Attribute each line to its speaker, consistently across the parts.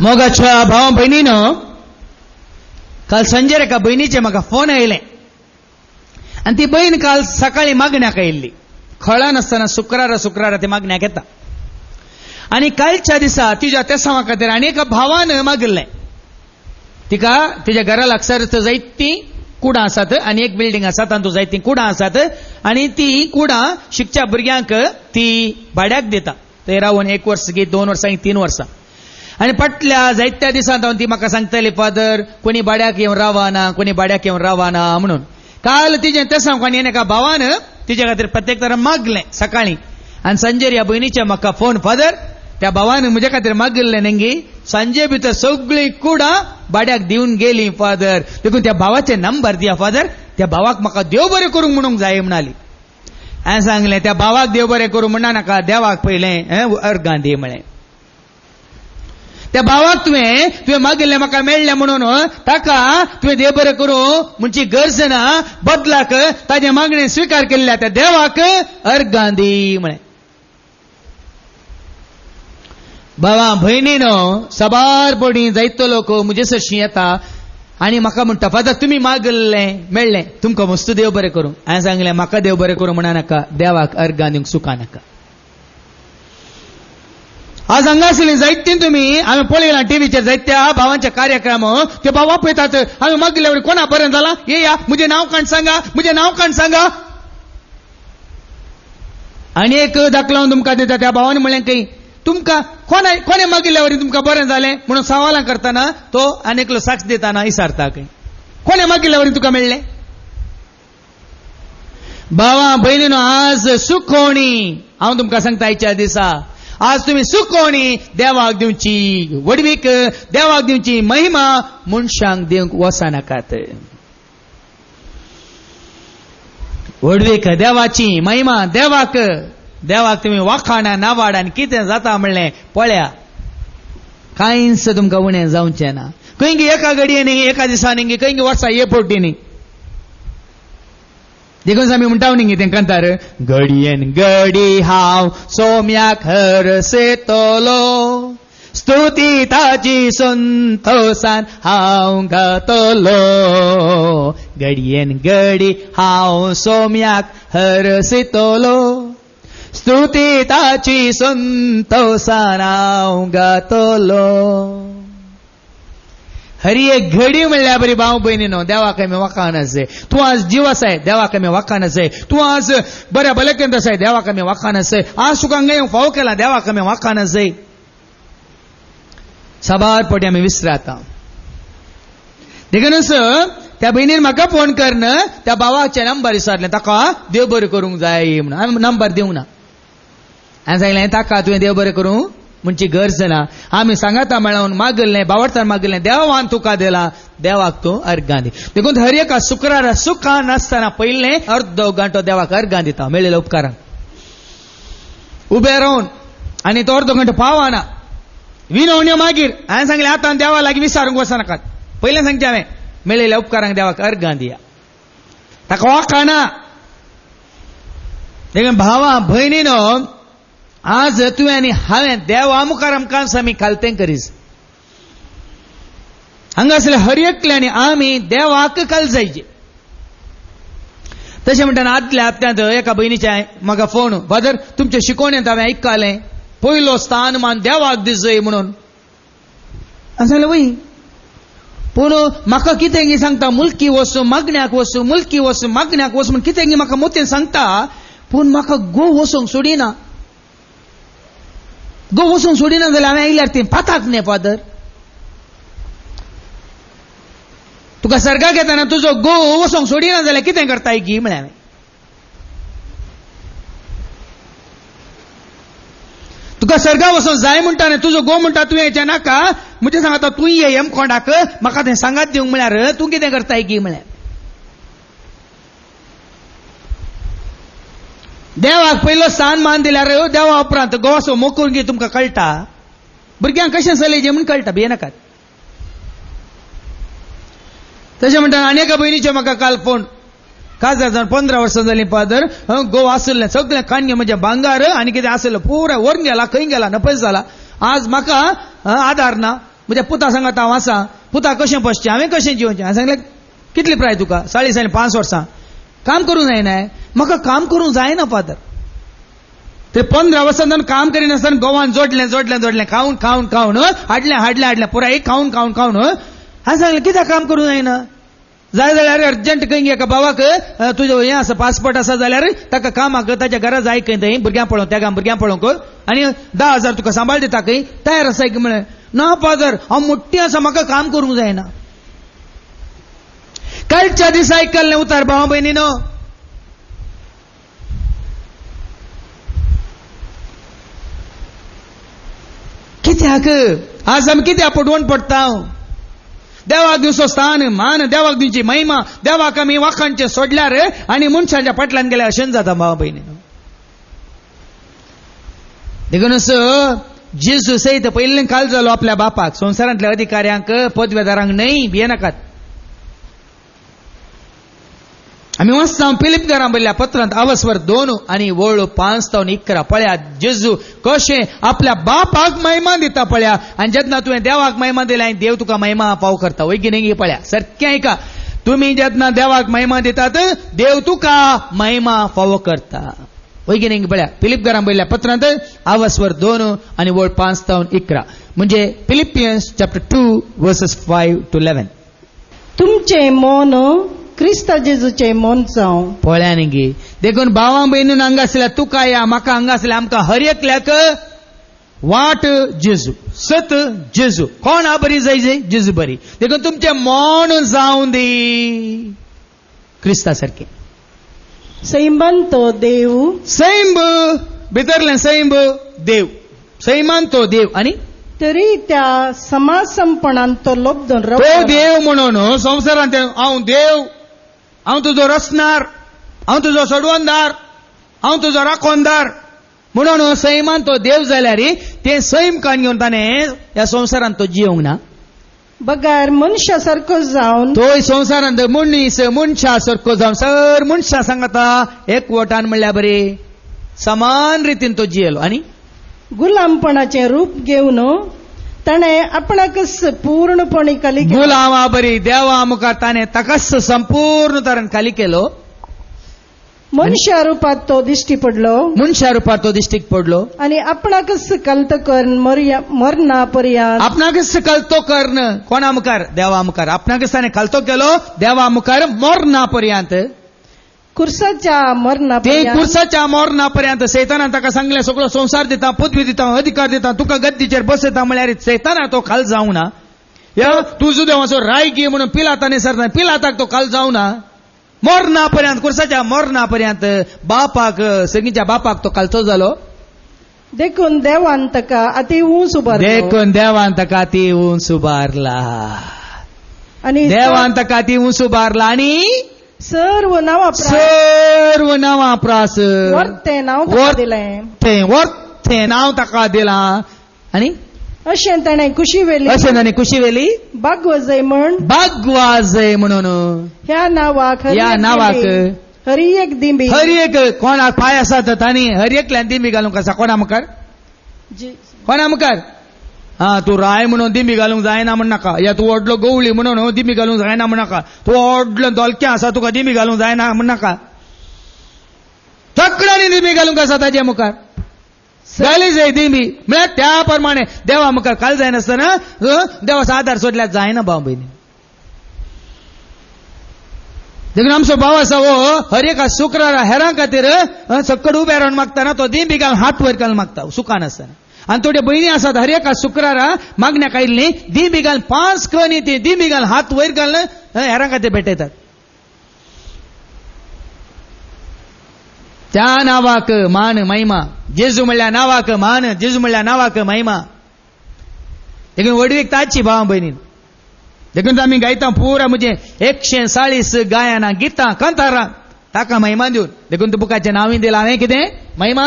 Speaker 1: मोगाच्या भावा बहिणीनं काल संजय एका बहिणीचे म्हाका फोन आयले आणि ती बहीण काल सकाळी मागण्याक आयिल्ली. खळा नासतना शुक्रारा ती मागण्याक येता आणि कालच्या दिसा तिच्या तेसावा खातीर आनी एका भावान मागल्लें. तिका तिच्या घरा लागसार जायतीं कुडां आसात आणि एक बिल्डिंग आसा तातूंत जायतीं कुडां आसात आणि ती कुडां शिकच्या भुरग्यांक ती भाड्याक दिता. ते रावन 1 वर्स 2 वर्सां 3 वर्सां आणि फाटल्या जायत्या दिसांत ती म्हाका सांगताली फादर कोणी भाड्याक येवन रावाना कोणी भाड्याक येवन रावाना म्हणून. काल तिचे तेसांक आनी एका भावान तिचे खातीर प्रत्येक तरां मागलें सकाळी आणि संजय ह्या बहिणीचे म्हाका फोन फादर त्या भावान म्हजे खातीर मागिल्लें नेंगी सांजे भितर सगळीं कुडां भाड्याक दिवन गेली फादर. देखून त्या भावाचे नंबर दिया फादर. त्या भावाक म्हाका देव बरें करूंक म्हणूंक जाय म्हणाली. हांवें सांगलें त्या भावाक देव बरें करूं म्हणना नाका देवाक पयलें अर्गां दी म्हळें. त्या भावाक तुवें मागिल्लें म्हाका मेळ्ळें म्हणून ताका तुवें देव बरें करूं म्हणची गरज ना. बदलाक ताजे मागणें स्विकार केल्ल्या त्या देवाक अर्गां दी म्हळें. भावा बहिणीनो सबार पडी जायतो लोक म्हजे सरशी येता आणि म्हाका म्हणटा फादर तुमी मागल्लें मेळ्ळें तुमकां मस्त देव बरें करूं. हांवें सांगलें म्हाका देव बरें करूं म्हणा नाका देवाक अर्गां दिवंक सुका नाका. आज हांगा आशिल्लीं जायतीं तुमी हांवें पळयलां टीव्हीचेर जायत्या भावांचे कार्यक्रम. ते भावा पळयतात हांवें मागिल्ल्या वरी कोणा बरें जालां येया म्हजें नांव काण सांगा म्हजें नांव काण सांगा. आनी एक दाखलो हांव तुमकां दिता. त्या भावान म्हणलें की तुमकां कोणे मागिल्ल्या वरी तुमकां बरें जालें म्हणून सवालां करतना तो आनेकलो साक्ष दिताना विचारता कोणे मागिल्ल्या वरी तुका मेळ्ळें. भावा बहिणीनो आज सुखोवणी हांव तुमकां सांगता आयच्या दिसा आज तुमी सुखोवणी देवाक दिवची वडवीक देवाक दिवची महिमा मनशांक दिवंक वचनाकात. वडवीक देवाची महिमा देवाक तुम्ही वाखाणा नावाड आनी कितें जाता म्हणलें पळया कांयच तुमकां उणें जावचें ना. खंय एका घडये न्ही एका दिसा न्ही खंय वर्सां ये पोटी न्ही. देखून आमी म्हणटाव न्ही तें कांतार घडयेन घडी हांव सोम्याक हरसेतलो स्तुती ताची संतोषान हांव गातलो. घडयेन घडी हांव सोम्याक हरसेतलो स्तुती ताची संतोषान हांव गातलो. हरी एक घडी म्हणल्यार बरी भाव बहिणीनो देवाक आमी वखाण जाय. तूं आज जीवस आहे देवाक आमी वखाण जाय. तूं आज बऱ्या भलेकेंत आसाय देवाक आमी वखाण जाय. आज तुका हांगा फाव केला देवाक आमी वखाण जाय. साबार पटी आमी विसराता. देखूनच त्या बहिणीन म्हाका फोन करन त्या भावाचे नंबर विचारले ताका देव बरें करूंक जाय म्हणून. हांवें नंबर दिवंक ना. हांवें सांगलें ताका तुवें देव बरें करूं म्हणची गरज ना. आमी सांगाता मेळोवन मागल्लें बावडतान मागल्लें देवान तुका दिला देवाक तूं अर्गां दी. देखून हर एका शुक्रारा सुखा नासतना पयलें अर्दो घंटो देवाक अर्गां दिता मेळिल्ल्या उपकारांक. उबे रावन आनी तो अर्दो घंटो पावना विनवण्यो मागीर हांवें सांगलें आतां देवा लागीं विचारूंक वचनाकात. पयलें सांगचें हांवें मेळिल्ल्या उपकारांक देवाक अर्गां दिया ताका वाखाणा. देखून भावा भयणीनो आज तुवें आनी हांवें देवा मुखार आमकां आमी खालतें करीस. हांगा आसले हर एकल्यानी आमी देवाक कालजायचे. तशें म्हणटाना आदल्या हप्त्यांत एका बहिणीचे म्हाका फोन फादर तुमचे शिकवणेंत हांवें आयकलें पयलो स्थान मान देवाक दिसय म्हणून. हांवें सांगलें वय पूण म्हाका कितें सांगता मुल्की वचूं मागण्याक वचूं मुल्की वचूं मागण्याक वचूं म्हूण कितें म्हाका मोतें सांगता पूण म्हाका गो वचोंक सोडिना. गो वचोंक सोडिना जाल्यार हांवें आयल्यार तें पाताक न्ही फादर. तुका सर्गाक येताना तुजो गो वचोंक सोडिना जाल्यार कितें करताय की म्हळें हांवें. तुका सर्गाक वचोंक जाय म्हणटा न्ही तुजो गो म्हणटा तुवें हेचें नाका म्हणजे सांगता तूं ये एम कोंडाक म्हाका तें सांगात दिवंक म्हळ्यार तूं कितें करताय की म्हळें. देवाक पयलो स्थान मान दिल्यार देवा उपरांत गोवासो मोकून तुमकां कळटा. भुरग्यांक कशें चलयचें म्हूण कळटा भियेनाकात. तशें म्हणटा आनी एका भयणीचे म्हाका काल फोन काजार जावन 15 वर्सां जालीं फादर गो आसलें सगळें कान्य म्हणजे भांगार आनी कितें आसलें पुराय व्हरून गेला खंय गेला नपयस जाला. आज म्हाका आधार ना म्हज्या पुता सांगात हांव आसा, पुता कशें बसचें, हांवें कशें जिवचें. हांवें सांगलें कितली प्राय तुका, 40-5 वर्सां. काम करूं जायना. म्हाका काम करूं जायना फादर. ते 15 वर्सां काम करिनासतना गोवान जोडलें खावन हाडलें पुराय खावन हांवें सांगलें कित्याक काम करूं जायना. जाय जाल्यार अर्जंट खंय एका बाबाक तुजें हें आसा पासपोर्ट आसा जाल्यार ताका कामाक ताच्या घरा जाय खंय थंय भुरग्यां पळोवंक त्या भुरग्यां पळोवंक आनी 10,000 तुका सांबाळ दिता खंय तयार आसा म्हणे. ना फादर हांव मोठी आसा म्हाका काम करूंक जायना. कालच्या दिसा आयकल्लें उतार भावा भयणीनो. कित्याक आज आमी कित्याक पडवण पडटा. देवाक दिवचो स्थान मान, देवाक दिवची महिमा, देवाक आमी वाखाणचे सोडल्यार आनी मनशाच्या फाटल्यान गेल्यार अशें जाता भावा भयणीनो. देखूनच जेजू सयत पयलीं काल जालो आपल्या बापाक, संवसारांतल्या अधिकाऱ्यांक पदवेदारांक न्हय भियेनाकात. आमी वाचता फिलिप घरां बरयल्या पत्रांत आवस्वर 2 आनी वळू 5-11 पळया जेजू कशें आपल्या बापाक महिमा दिता पळया. आनी जेन्ना तुवें देवाक महिमा दिल्या आनी देव तुका महिमा फाव करता. वय की नाही पळया सारकें ऐका. तुमी जेन्ना देवाक महिमा दितात देव तुका महिमा फाव करता. वय की नाही पळया फिलिप घरां बरयल्या पत्रांत आवस्वर 2 आनी वळ 5-11 म्हणजे फिलिपियन्स चॅप्टर 2 वर्सेस 5-11.
Speaker 2: तुमचे मन क्रिस्त जेजूचे मन जावं.
Speaker 1: पळया न्ही गे. देखून भावां भयणीन हांगा आसल्या तुका या म्हाका हांगा आसल्या आमकां हर एकल्याक वाट जेजू, सत जेजू. कोण हा बरी जाय जेजू बरी. देखून तुमचे मन जावं दी क्रिस्ता सारखे.
Speaker 2: सैमांत देव,
Speaker 1: सैंब भितरलें सैंब देव, सैमांतो देव आनी
Speaker 2: तरी त्या समासमपणान तो लब्धून
Speaker 1: तो देव म्हणून संवसारांत हांव देव, हांव तुजो रचणार, हांव तुजो सोडवणदार, हांव तुजो राखणदार म्हणून सैमान तो देव जाल्यार ते सैम काण घेवन ताणें ह्या संवसारांत तो जियोंक ना.
Speaker 2: बगार मनशा सारको जावन
Speaker 1: तोय संवसारांत मनीस मनशा सारको जावन सर मनशा सांगता एकवटान म्हणल्यार बरे समान रितीन तो जियेलो. आनी
Speaker 2: गुलामपणाचे रूप घेवन ताणें आपणाकच पूर्णपणी खाली
Speaker 1: गुलामा बरी देवा मुखार ताणें ताकाच संपूर्ण तरेन खाली केलो.
Speaker 2: मनशा रुपात तो दिश्टी पडलो,
Speaker 1: मनशा रुपार तो दिश्टीक पडलो
Speaker 2: आनी आपणाकच कल्त करून मरणा पर्यंत
Speaker 1: आपणाकच कल्तो कर्ण कोणा मुखार देवा मुखार आपणाकच ताणें कल्तो केलो देवा मुखार मरणा पर्यंत.
Speaker 2: कुर्साच्या मरणा
Speaker 1: ते कुर्साच्या मरणा पर्यंत सैतानान ताका सांगलें सगळो संसार दिता, पदवी दिता, अधिकार दिता, तुका गद्दीचेर बसयता म्हळ्यार सैताना तो खाल जावं ना. तुजो देव असो रायकी म्हणून पिलाताने सरना पिलाताक तो खाल जावं ना. मरणा पर्यंत कुर्साच्या मरणा पर्यंत बापाक सगळींच्या बापाक तो खालचो जालो.
Speaker 2: देखून देवान ताका अति उंच उबारलो.
Speaker 1: देखून देवान ताका अति उंच उबारला.
Speaker 2: आनी
Speaker 1: देवान ताका अति उंच उबारला आनी
Speaker 2: सर्व
Speaker 1: नांवां प्रास
Speaker 2: वर्ते नांव ताका दिलें.
Speaker 1: वर्ते नांव ताका दिलां. आनी
Speaker 2: अशें ताणें खुशी वेली,
Speaker 1: अशें ताणें खुशी वेली
Speaker 2: बागवजय म्हण
Speaker 1: बागवाजय म्हणून
Speaker 2: ह्या नावाक हरी एक दिंबी
Speaker 1: हर एक कोणाक पांय आसात तांणी हर एकल्यान दिंबी घालूंक आसा. कोणा मुखार कोणा मुखार तूं राय म्हणून दिंबी घालूंक जायना म्हण नाका. या तूं व्हडलो गवळी म्हणून दिंबी घालूंक जायना म्हण नाका. तूं व्हडलो दोलक्या आसा तुका दिंबी घालूंक जायना म्हण नाका. तकड्यांनी दिंबी घालूंक आसा ताच्या मुखार घाली जाय दिंबी म्हळ्यार त्या प्रमाणे देवा मुखार काल जायनासतना देवाचो आदार सोडल्यार जायना भाव भयणी. देखून आमचो भाव आसा हो हर एका शुक्रारा हेरां खातीर सकड उबे रावन मागतना तो दिंबी घालून हात वयर घालून मागता सुखान आसतना. आनी थोड्यो भयणी आसात हर एका शुक्रारा मागण्याक आयिल्ली दिंबी घालून 5 कणी ती दिंबी घालून हात वयर घालून हेरां खातीर भेटयतात. त्या नावाक मान महिमा जेजू म्हणल्या नावाक मान जेजू म्हणल्या नावाक महिमा. देखून वडवीक ताची भावां भयणीन देखून आमी गायता पुरा म्हणजे 140 गायनां गितां कंतारां ताका महिमा दिवन. देखून तू बुकाचें नांवय दिलां हांवें कितें महिमा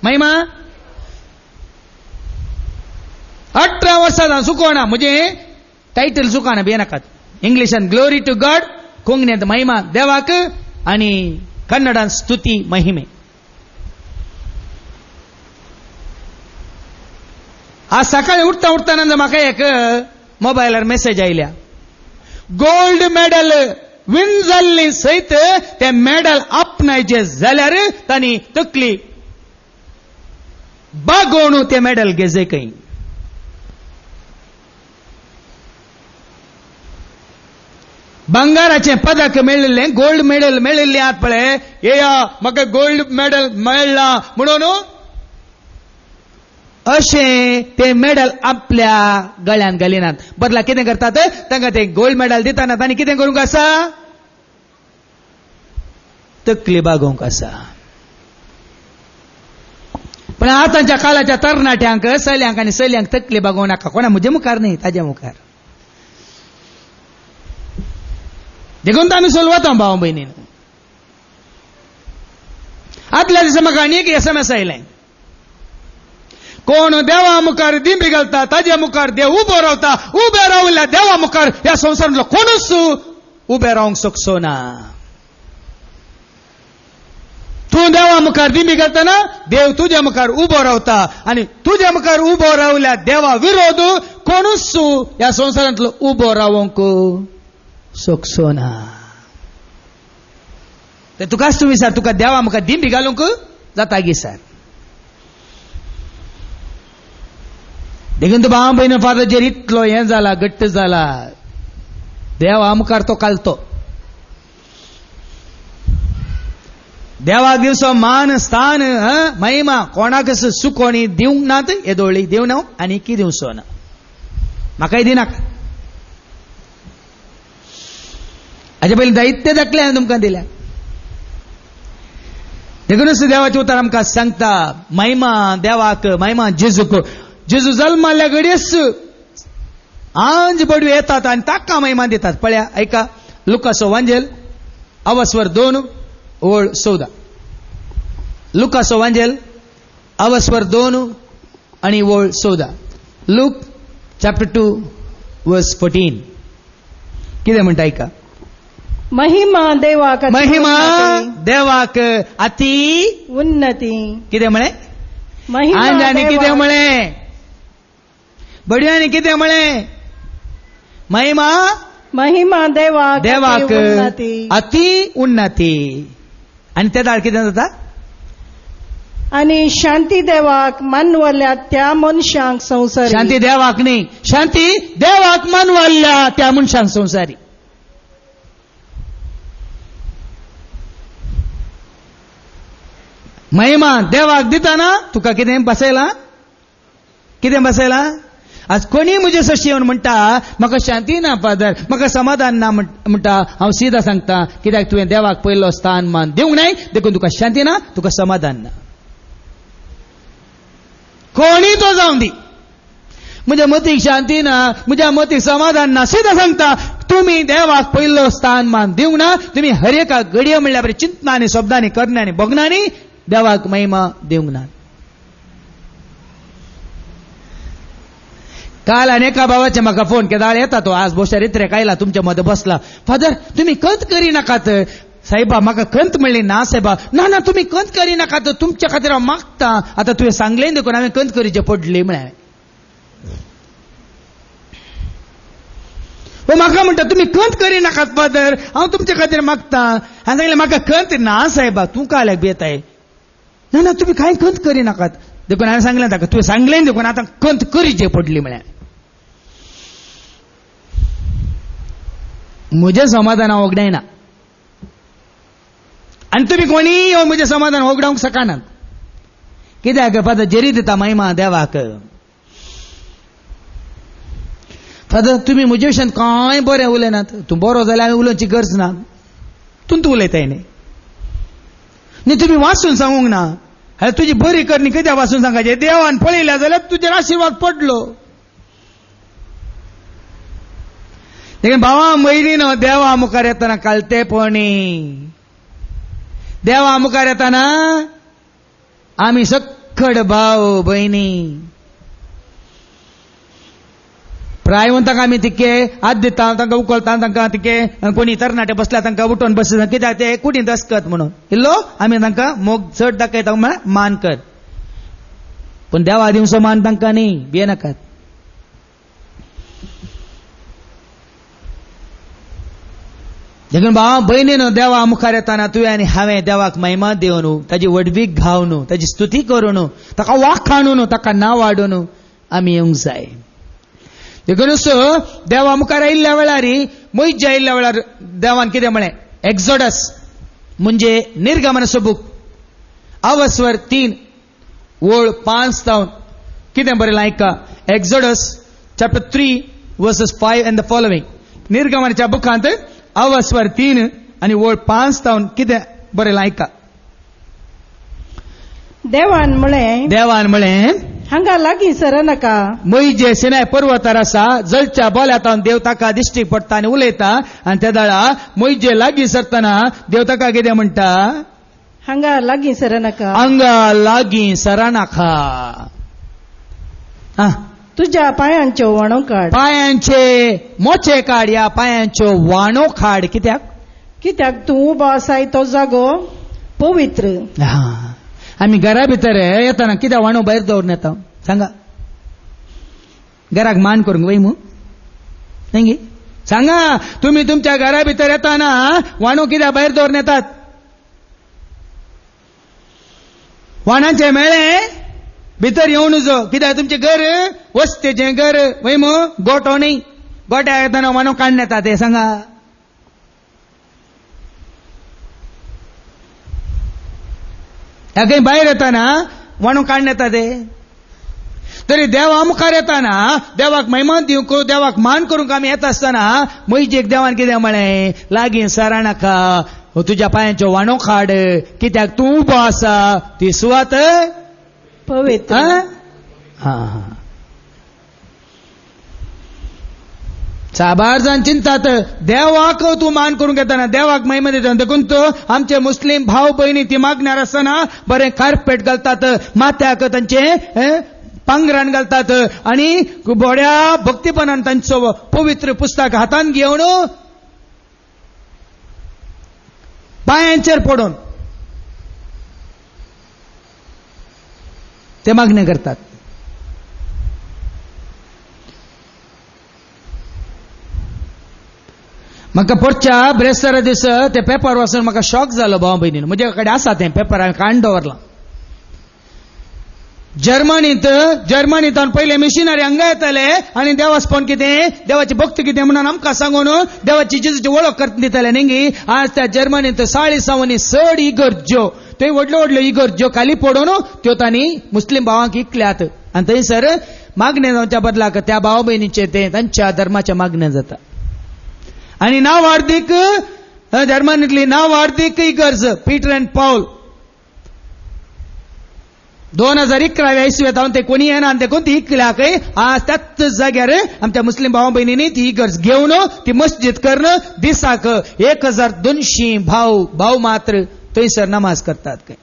Speaker 1: महिमा. 18 वर्सां चुकोवना म्हणजे टायटल चुकाना भियेनाकात. इंग्लिशान ग्लोरी टू गॉड, कोंकणींत महिमा देवाक आनी कन्नडान स्तुती महिमे. आज सकाळी उठता उठताना म्हाका एक मोबायलार मेसेज आयल्या, गोल्ड मेडल विन जाल्ली सयत ते मेडल आपणायचे जाल्यार तांणी तकली बागोवन ते मेडल घेजे खंय. बंगाराचे पदक मेळिल्ले, गोल्ड मेडल मेळिल्ले आत पळय, येया म्हाका गोल्ड मेडल मेळ्ळा म्हणून अशें ते मेडल आपल्या गळ्यान घालिनात. बदला कितें करतात, तांकां ते गोल्ड मेडल दिताना तांणी कितें करूंक आसा, तकली बागोवंक आसा. पण आतांच्या काळाच्या तरणाट्यांक, चल्यांक आनी चलयांक तकली बागोवं नाका. कोणा म्हजे मुखार न्ही, ताज्या मुखार. देखून तर आम्ही सोलवता भाव बहिणीन. आदल्या दिसा म्हाका आनी एक SMS आयलें, कोण देवा मुखार दिंबी घालता ताज्या मुखार देव उबो रावता, उबे रावल्या देवा मुखार ह्या संवसारांतलो कोणूच उबे रावंक शकचो ना. तूं देवा मुखार दिंबी घालतना देव तुज्या मुखार उबो रावता, आनी तुज्या मुखार उबो रावल्या देवा विरोध कोणूच ह्या संवसारांतलो उबो रावंक शकचो ना. ते तुकाच तूं विचार, तुका देवा मुखार दिंबी घालूंक जाता गी सर. देखून तो भाव बहिण फादर जर इतलो हें जाला, घट्ट जाला, देवा मुखार तो कालतो. देवाक दिवचो मान स्थान महिमा कोणाक सुकोणी दिवंक नात, येदोळी दिव ना आनी की दिवचो ना. म्हाकाय दिनाका. हाचे पयलीं दैत्य दाखले तुमकां दिल्या. देखूनच देवाचे उतर आमकां सांगता, महिमा देवाक, महिमा जेजूक. जेजू जल्माल्या घडयेस आंज बडवे येतात आनी ताका महिमा दितात. पळया, ऐका, लुकासो वांजेल अवस्वर 2 ओळ 14. लुकासो वांजेल अवस्वर 2 आणि ओळ 14. लूक चॅप्टर 2 वर्स 14. कितें म्हणटा ऐका,
Speaker 2: महिमा देवाक,
Speaker 1: महिमा देवाक अति
Speaker 2: उन्नती.
Speaker 1: कितें म्हळे,
Speaker 2: महिमा
Speaker 1: आंजानी कितें
Speaker 2: देवाक,
Speaker 1: म्हळे, बडयांनी कितें म्हळे, महिमा
Speaker 2: महिमा देवाक
Speaker 1: देवाक
Speaker 2: अति उन्नती.
Speaker 1: अति उन्नती. आणि त्या दाळ कितें जाता,
Speaker 2: आणि शांती देवाक मानवल्या त्या मनशांक संवसारी.
Speaker 1: शांती देवाक न्ही, शांती देवाक मानवल्या त्या मनशांक संवसारी. महिमा देवाक दिताना तुका कितें बसयला, कितें बसयला. आज कोणी म्हजे सशी येवन म्हणटा म्हाका शांती ना फादर, म्हाका समाधान ना म्हणटा, हांव सीधा सांगता, कित्याक तुवें देवाक पयलो स्थान मान दिवंक नाय, देखून तुका शांती ना, तुका समाधान ना. कोणी तो जावं दी, म्हज्या मतीक शांती ना, म्हज्या मतीक समाधान ना, सीधा सांगता, तुम्ही देवाक पयलो स्थान मान दिवंक ना. तुम्ही हर एका घडये म्हणल्या बरें चिंतनांनी, शब्दांनी, करण्यानी, बगनांनी देवाक महिमा दिवंक ना. काल अनेका भावाचे म्हाका फोन केदाळ येता, तो आज बोशार इतरे आयला, तुमच्या मध्ये बसला, फादर तुम्ही कंत करी नाकात. साहेबा म्हाका कंत म्हणली ना साहेबा. ना ना तुम्ही कंत करी नाकात, तुमच्या खातीर हांव मागता. आता तुवें सांगलें देखून हांवें कंत करीचे पडली म्हळ्यार. म्हाका म्हणटा तुम्ही कंत करी नाकात फादर, हांव तुमच्या खातीर मागता. हांवें सांगलें म्हाका कंत ना साहेबा. तूं काल्याक बेताय. ना ना तुम्ही कांय कंत करी नाकात. देखून हांवें सांगलें ताका, तुवें सांगलें देखून आतां कंत करीचे पडली म्हळ्यार. म्हजें समाधान हांव ओगडायना, आनी तुमी कोणी म्हजें समाधान ओगडावंक शकनात. कित्याक फादर जेरी दिता महिमा देवाक. फादर तुमी म्हजे विशयान कांय बरें उलयनात. तूं बरो जाल्यार हांवें उलोवची गरज ना, तूं उलयताय न्ही. तुमी वाचून सांगूंक ना. तुजी बरी करणी कित्याक वाचून सांगायचे. देवान पळयल्या जाल्यार तुजेर आशिर्वाद पडलो. देखून भावा मैलीनो, देवा मुखार येताना कालतेपणी, देवा मुखार येताना आमी सख्खड भाव भयणी. प्रायवंताक आमी तिके हात दिता, तांकां उखलता, तांकां तिके कोणी तरणाटे बसल्या तांकां उठोवन बसता, कित्याक ते कुडींत दसकत म्हणून. इल्लो आमी तांकां मोग चड दाखयता म्हळ्यार मान कर. पण देवा दिवस मान तांकां न्ही भियेनाकात. देखून भावा भयणीनो देवा मुखार येताना तुवें आनी हांवें देवाक महिमा दिवन ताची वडवीक घावन ताची स्तुती करून ताका वाखाणून ताका नांव वाडून आमी येवंक जाय. देखूनच देवा मुखार आयिल्ल्या वेळार मोइजा आयिल्ल्या वेळार देवान कितें म्हळें एक्झोडस म्हणजे निर्गमनाचो बूक अवस्वर 3 ओळ 5 तावन कितें बरयलां आयका. Exodus chapter 3 verses 5 and the following. निर्गमनाच्या बुकांत अवस्वर 3 आनी ओळ 5 तावन कितें बरयलां आयका.
Speaker 2: देवान म्हळें हांगा लागीं सरनाका.
Speaker 1: मोइजे सिनाय पर्वतार आसा जळच्या बोल्यातावन देव ताका दिश्टी पडटा आनी उलयता आनी त्या दाळा मोइजे लागीं सरतना देव ताका कितें म्हणटा
Speaker 2: हांगा लागीं सरनाका.
Speaker 1: हांगा लागीं सरानाका.
Speaker 2: तुज्या पांयांच्यो वाणो काड.
Speaker 1: पांयांचे मोचे काड या पांयांच्यो वाणो काड. कित्याक
Speaker 2: तूं उबो आसाय तो जागो पवित्र.
Speaker 1: आमी घरा भितर येताना कित्याक वाणो भायर दवरून येता सांगा. घराक मान करूंक वय मू न्ही सांगा. तुमी तुमच्या घरा भितर येताना वाणो कित्याक भायर दवरून येतात. वाणाचे मेळे भितर येवन जो कित्याक तुमचें घर वस्तेचें घर वय मू गोठो न्ही. गोठ्या येताना वाणो काडून येता ते सांगा. खंय भायर येताना वाणो काडून येता ते. तरी देवा मुखार येताना देवाक महिमा दिवंक देवाक मान करूंक आमी येता आसतना मोइजेक देवान कितें म्हळें लागीं सरानाका तुज्या पांयांच्यो वाणो काड कित्याक तूं उबो आसा ती सुवात
Speaker 2: पवित्र.
Speaker 1: साबार जाण चिंतात देवाक तूं मान करूंक येताना देवाक महिमा दिता. देखून तो आमचे मुस्लीम भाव भयणी ती मागण्यार आसतना बरें कार्पेट घालतात माथ्याक तांचे पांघराण घालतात आनी बड्या भक्तीपणान तांचो पवित्र पुस्तक हातान घेवन पांयांचेर पडून ते मागणे करतात. म्हाका परच्या ब्रेस्तारा दीस ते पेपर वाचून म्हाका शॉक जालो भाव भयणीन. म्हजे कडेन आसा तें पेपर हांवें काडून दवरलां. जर्मनींत पयले मिशनरी हांगा येताले आनी देवास्पण कितें देवाची भक्ती कितें म्हणून आमकां सांगून देवाची जेजूची वळख करता दिताले न्ही. आज त्या जर्मनींत 40 चड इगर्ज्यो थंय व्हडल्यो व्हडल्यो इगर्ज्यो खाली पडून त्यो तांणी मुस्लीम भावांक इकल्यात आनी थंयसर मागणें जावच्या बदलाक त्या भाव भयणीचे ते तांच्या धर्माचें मागणें जाता. आनी नावार्दीक जर्मनींतली नावार्दीक इगर्ज पीटर अँड पॉल 2011 इसवेंत हांव ते कोणी येना आनी देखून ती इकल्याक आज त्याच जाग्यार आमच्या मुस्लीम भाव भयणींनी ती इगर्ज घेवन ती मस्जिद करून दिसाक 1200 भाव मात्र थंयसर नमाज करतात. काय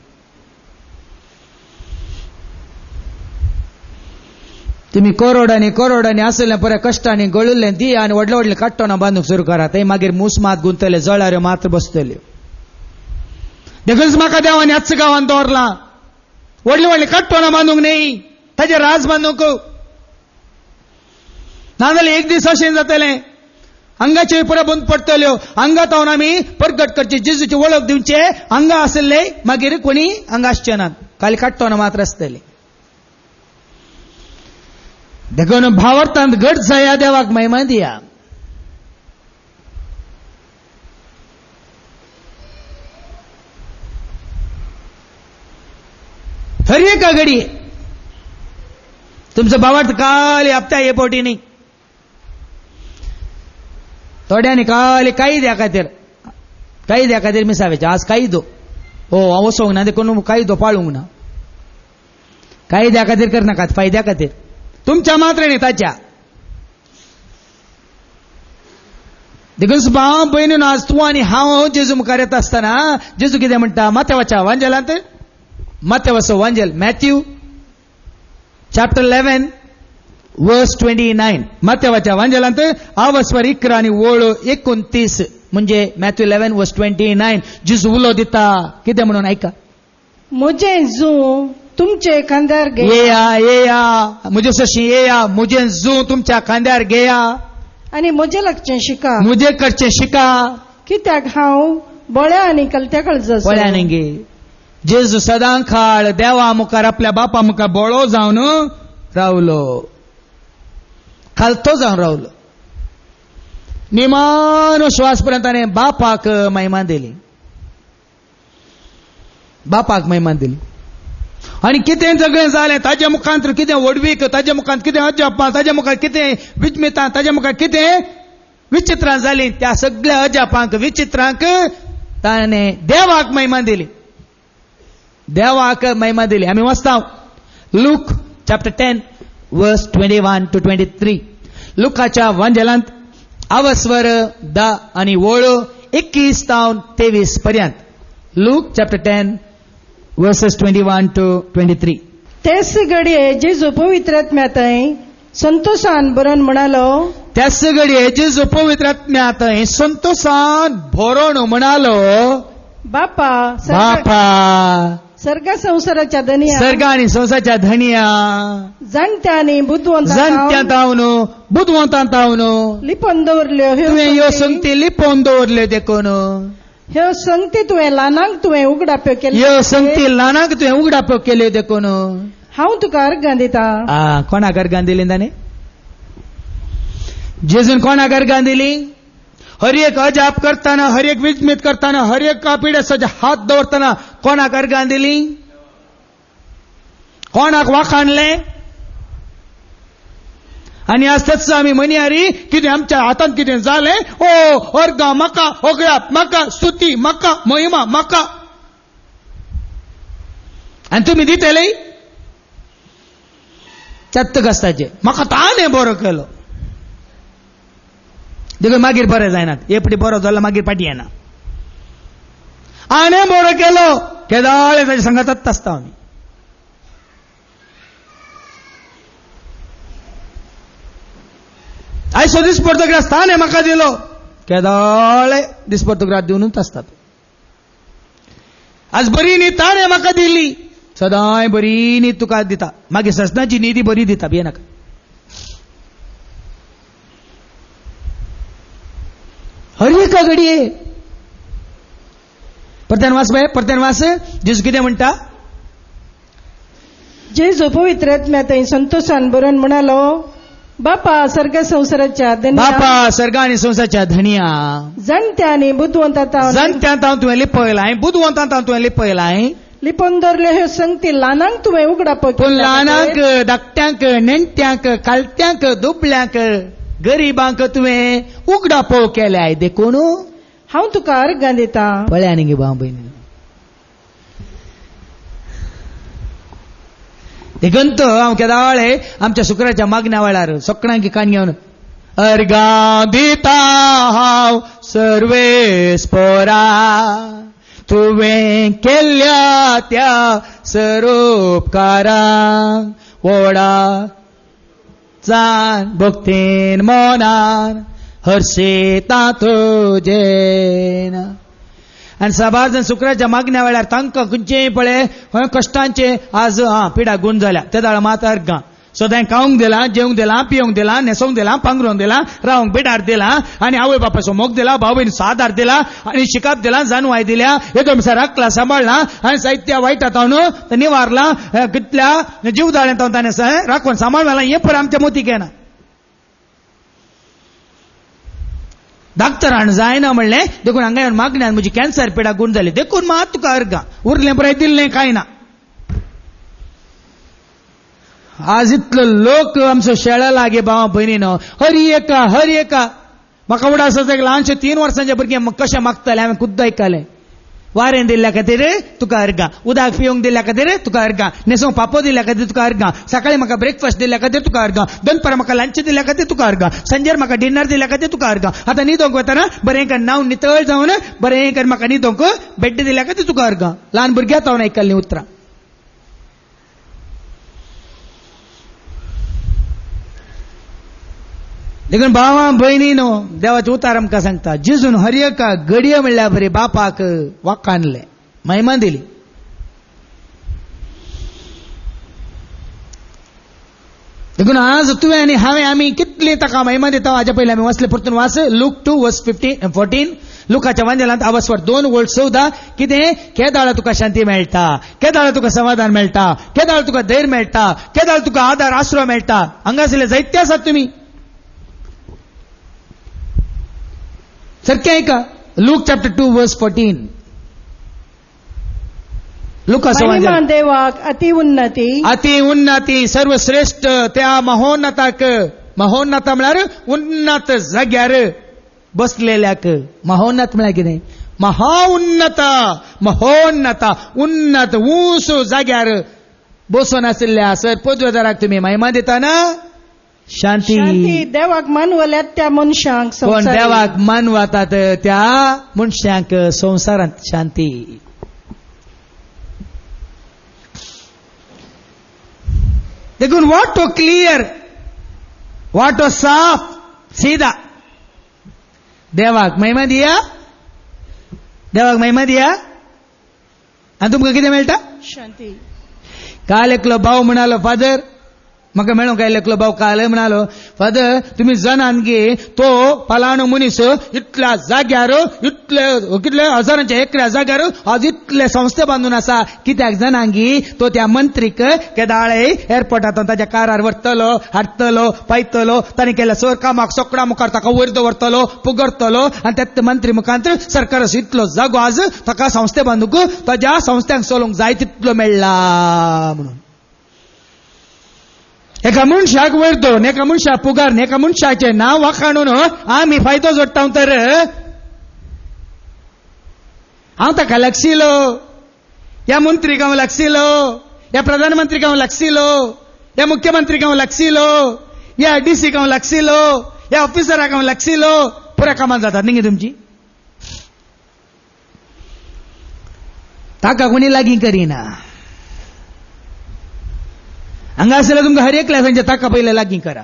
Speaker 1: तुम्ही करोडांनी आसलें पळय कश्टांनी गळुल्लें दी आनी व्हडले व्हडले काट्टोना बांदूंक सुरू करा. थंय मागीर मुसमात गुंतले जळाऱ्यो मात्र बसतल्यो. देखून म्हाका देवान ह्याच गांवांत दवरलां. व्हडले व्हडले काट्टोना बांदूंक न्ही ताजे राज बांदूंक. नाजाल्यार एक दीस अशें जातलें हांगाच्यो पुरो बंद पडटल्यो. हांगा तावन आमी परगट करचे जेजूची वळख दिवचे. हांगा आसले मागीर कोणी हांगा आसचे नात खाली काट्टोना मात्र आसतली. देखून भावार्थांत घट जाया देवाक महिमा दिया. हर एका घडी तुमचो भावार्थ काली हप्त्या ये पोटी न्ही. थोड्यांनी काली कायद्या खातीर मिसावेचे आज कायदो हांव वचोंक ना देखून कायदो पाळूंक ना. कायद्या खातीर करनाकात फायद्या खातीर तुमच्या मात्र न्ही ताच्या. देखून भाव भयणीन आज तूं आनी हांव जेजू मुखार येता आसतना जेजू कितें म्हणटा माथेवाच्या वांजेलांत माथेवाचो वांजेल मॅथ्यू चॅप्टर 11 वर्स 29 माथेवाच्या वांजेलांत अवस्वर 11 आनी ओळ 29 म्हणजे मॅथ्यू 11 वर्स 29 जेजू उलो दिता कितें म्हणून ऐका.
Speaker 2: म्हजें जू तुमचे खांद्यार घे
Speaker 1: येया मुजे सशी येया मुजे जू तुमच्या खांद्यार घेया
Speaker 2: आणि म्हजे लागचें शिका
Speaker 1: मुजे कडचे शिका
Speaker 2: कित्याक हांव बळ्या आनी कलत्याकळ जसो
Speaker 1: पळ्याने गे जेजू सदां काळ देवा मुखार आपल्या बापा मुखार बोळो जावन रावलो खालतो जावन रावलो निमान श्वास पर्यंत ताणें बापाक महिमा दिली बापाक महिमा दिली आणि कितें सगळें जालें ताच्या मुखांत कितें वडवीक ताच्या मुखांत कितें अजापां ताच्या मुखार कितें विस्मितां ताच्या मुखार कितें विचित्रां जालीं त्या सगळ्या अजापांक विचित्रांक ताणें देवाक महिमा दिली देवाक महिमा दिली आमी वाचता लूक चॅप्टर 10 वर्स 21 to 23 लुकाच्या वांजेलांत आवस्वर 10 आणि वळो 21 तावन 23 पर्यंत लूक चॅप्टर 10 वर्सेस 21 to 23
Speaker 2: तेच घडये जेजू पवित्रात्म्या थंय संतोषान बरोवन म्हणालो
Speaker 1: त्याच घडये जेजू पवित्रात्म्या थंय संतोषान भरोन म्हणालो
Speaker 2: बापा
Speaker 1: बापा
Speaker 2: सर्ग संसाराच्या धनिया
Speaker 1: सर्ग आणि संसाच्या धनिया
Speaker 2: जाणत्या आनी
Speaker 1: जाणत्या तावन बुद्धवंतां तावन
Speaker 2: लिपोवन दवरल्यो
Speaker 1: तुवें ह्यो संगती लिपोवन दवरल्यो देखून
Speaker 2: ह्यो संगती तुवें ल्हानांक तुवें उगडाप्यो केल्यो
Speaker 1: ह्यो संगती ल्हानांक तुवें उगडाप्यो केल्यो देखून
Speaker 2: हांव तुका अर्गां दिता
Speaker 1: कोणाक अर्गां दिली ताणें जेजून कोणाक अर्गां दिली हर एक अजाप करताना हर एक विस्मित करताना हर एक कापिड्याचे हात दवरताना कोणाक अर्गां दिली कोणाक वाखाणले आणि आज तेच आमी म्हणयारी कितें आमच्या हातांत कितें जालें ओ अर्गां म्हाका होगळाप म्हाका स्तुती म्हाका महिमा म्हाका आनी तुमी दितले चत्त कस्ताचे म्हाका ताणें बरो केलो देखून मागीर बरें जायनात एपटी बरो जालो मागीर पाटी येना आणे बरो केलो केदाळे ताच्या सांगातच आसता आमी आयसो दिसपडतग्रास ताणें म्हाका दिलो केदाळे दिसपडतग्रास दिवनूच आसतात आज बरी न्ही ताणें म्हाका दिली सदांय बरी न्ही तुका दिता मागीर ससनाची न्हिदी बरी दिता भिये नाका हर एका घडये परत्यान वाच बाय परत्यान वाच जेजू कितें म्हणटा
Speaker 2: जेजू पवित्रात्म्या थंय संतोषान बरोवन म्हणालो बापा सर्ग संसाराच्या धनिया
Speaker 1: बापा सर्ग आनी संसाराच्या धनिया
Speaker 2: जाणत्या आनी बुद्धवंतां तावन
Speaker 1: जाणत्या तावन तुवें लिपयलाय बुद्धवंतां तावन तुवें लिपयलाय
Speaker 2: लिपोवन दवरल्यो ह्यो संगती ल्हानांक तुवें उगडाप्यो
Speaker 1: पूण ल्हानांक धाकट्यांक नेणट्यांक कालत्यांक दुबळ्यांक गरीबांक तुवें उगडापो केल्याय देखून
Speaker 2: हांव तुका अर्गां दिता
Speaker 1: पळया न्ही गे भाव भयणी देखून हांव केदाळे आमच्या शुक्राच्या मागण्या वेळार सकाळी काण घेवन अर्गां दिता हांव सर्वेस्परा तुवें केल्ल्या त्या सरोपकारांक वोडा चान भक्तीन मोनान हर्षेता तुजेन आनी सबार शुक्राच्या मागण्या वेळार तांकां खंयचेय पळय कश्टांचे आज पिडा गुण जाल्या त्या दाळ मात अर्गां सदां खावंक दिलां जेवंक दिलां पिवंक दिलां न्हेसोवंक दिलां पांघरूंक दिलां रावंक बिडार दिलां आनी आवय बापाचो मोग दिला भाव भयणीचो आदार दिला आनी शिकाप दिलां जानवाय दिल्या एकदम राखला सांबाळला आनी साहित्या वायटात हांव निवारला कितल्या जीवदाळ्यांत हांव ताणें राखून सांबाळला हें पळय आमच्या मोती घेना डाक्टरान जायना म्हणलें देखून हांगा येवन मागण्यान म्हजी कॅन्सर पिडा गुण जाली देखून मात तुका अर्गां उरलें बरें दिल्लें कांय ना आज इतलो लोक आमचो शेळा लागे भावा भयणीनो हर एका म्हाका उडास एक ल्हानशें 3 वर्सांचे भुरगें कशें मागतालें हांवें खुद्द आयकलें वारें दिल्ल्या खातीर तुका अर्गां उदक पिवंक दिल्ल्या खातीर तुका अर्गां न्हेसोवंक पापो दिल्ल्या खातीर तुका अर्गां सकाळीं म्हाका ब्रेकफास्ट दिल्ल्या खातीर तुका अर्गां दनपारां म्हाका लंच दिल्ल्या खातीर तुका अर्गां सांजेर म्हाका डिनर दिल्ल्या खातीर तुका अर्गां आतां न्हिदोंक वतना बरें कर नांव नितळ जावन बरें कर म्हाका न्हिदोंक बेड्ड दिल्ल्या खातीर तुका अर्गां ल्हान भुरग्यां हांवें आयकल्लीं उतरां देखून भावा भयणीनो देवाचे उतार आमकां सांगता जेजून हर एका घडये म्हणल्यार बरें बापाक वाखाणलें महिमा दिली देखून आज तुवें आनी हांवें आमी कितली ताका महिमा दिता हाच्या पयलीं आमी वाचले परतून वाच लूक 2:14 लुकाच्या वांजेलांत अवस्वर 2:14 कितें केदाळ तुका शांती मेळटा, केदाळ तुका समाधान मेळटा, केदाळ तुका धैर्य मेळटा, केदाळ तुका आदार आश्रय मेळटा. हांगासले जायते आसात तुमी. सारकें ऐका लूक चॅप्टर 2:14 लुकाच्या
Speaker 2: महिमा
Speaker 1: वांजेलांत
Speaker 2: देवाक अति उन्नती
Speaker 1: सर्वश्रेष्ठ त्या महोन्नताक, महोन्नत म्हळ्यार उन्नत जाग्यार बसलेल्याक. महोन्नत म्हळ्यार कितें? महाउन्नत, महोन्नत, उन्नत उंच जाग्यार बसून आशिल्ल्या सर पदवेदाराक तुम्ही महिमा दिता ना. शांती
Speaker 2: देवाक मानवल्यात त्या मनशांक
Speaker 1: कोण
Speaker 2: संवसारी.
Speaker 1: देवाक मानवतात त्या मनशांक संवसारांत शांती. देखून वाटो क्लियर, वाटो साफ सीधा. देवाक महिमा दिया, देवाक महिमा दिया आणि तुमकां कितें मेळटा?
Speaker 2: शांती.
Speaker 1: काल एकलो भाव म्हणालो फादर म्हाका मेळूंक काय एकलो भाव काल म्हणालो फादर तुम्ही जाणान गे तो फलाणो मनीस इतल्या जाग्यार इतले कितले हजारांच्या एकऱ्या जाग्यार आज इतले संस्थे बांदून आसा. कित्याक जाणान गी तो त्या मंत्रीक केदाळे एअरपोर्टांत ताच्या कारार व्हरतलो, हाडटलो, पायतलो, तांणी केल्या सर कामाक सोकडा मुखार ताका वयर दवरतलो, पुगरतलो आणि त्या मंत्री मुखांतर सरकार इतलो जागो आज ताका संस्थे बांदूंक ताच्या संस्थ्यांक चलोवंक जाय तितलो मेळ्ळा म्हणून. एका मनशाक वयर दवरून एका मनशाक पुगार एका मनशाचे नाव वाखाणून आमी फायदो जोडटा तर हांव ताका लागशिलो, ह्या मंत्रीक हांव लागशिलो, ह्या प्रधानमंत्रीक हांव लागशिलो, ह्या मुख्यमंत्रीक हांव लागशिलो, ह्या डीसीक हांव लागशिलो, ह्या ऑफिसराक हांव लागशिलो. पुऱ्या कामां जातात न्ही तुमची. ताका कोणी लागीं करिना. हांगासर तुमकां हर एकल्या सांजे ताका पयलें लागीं करा.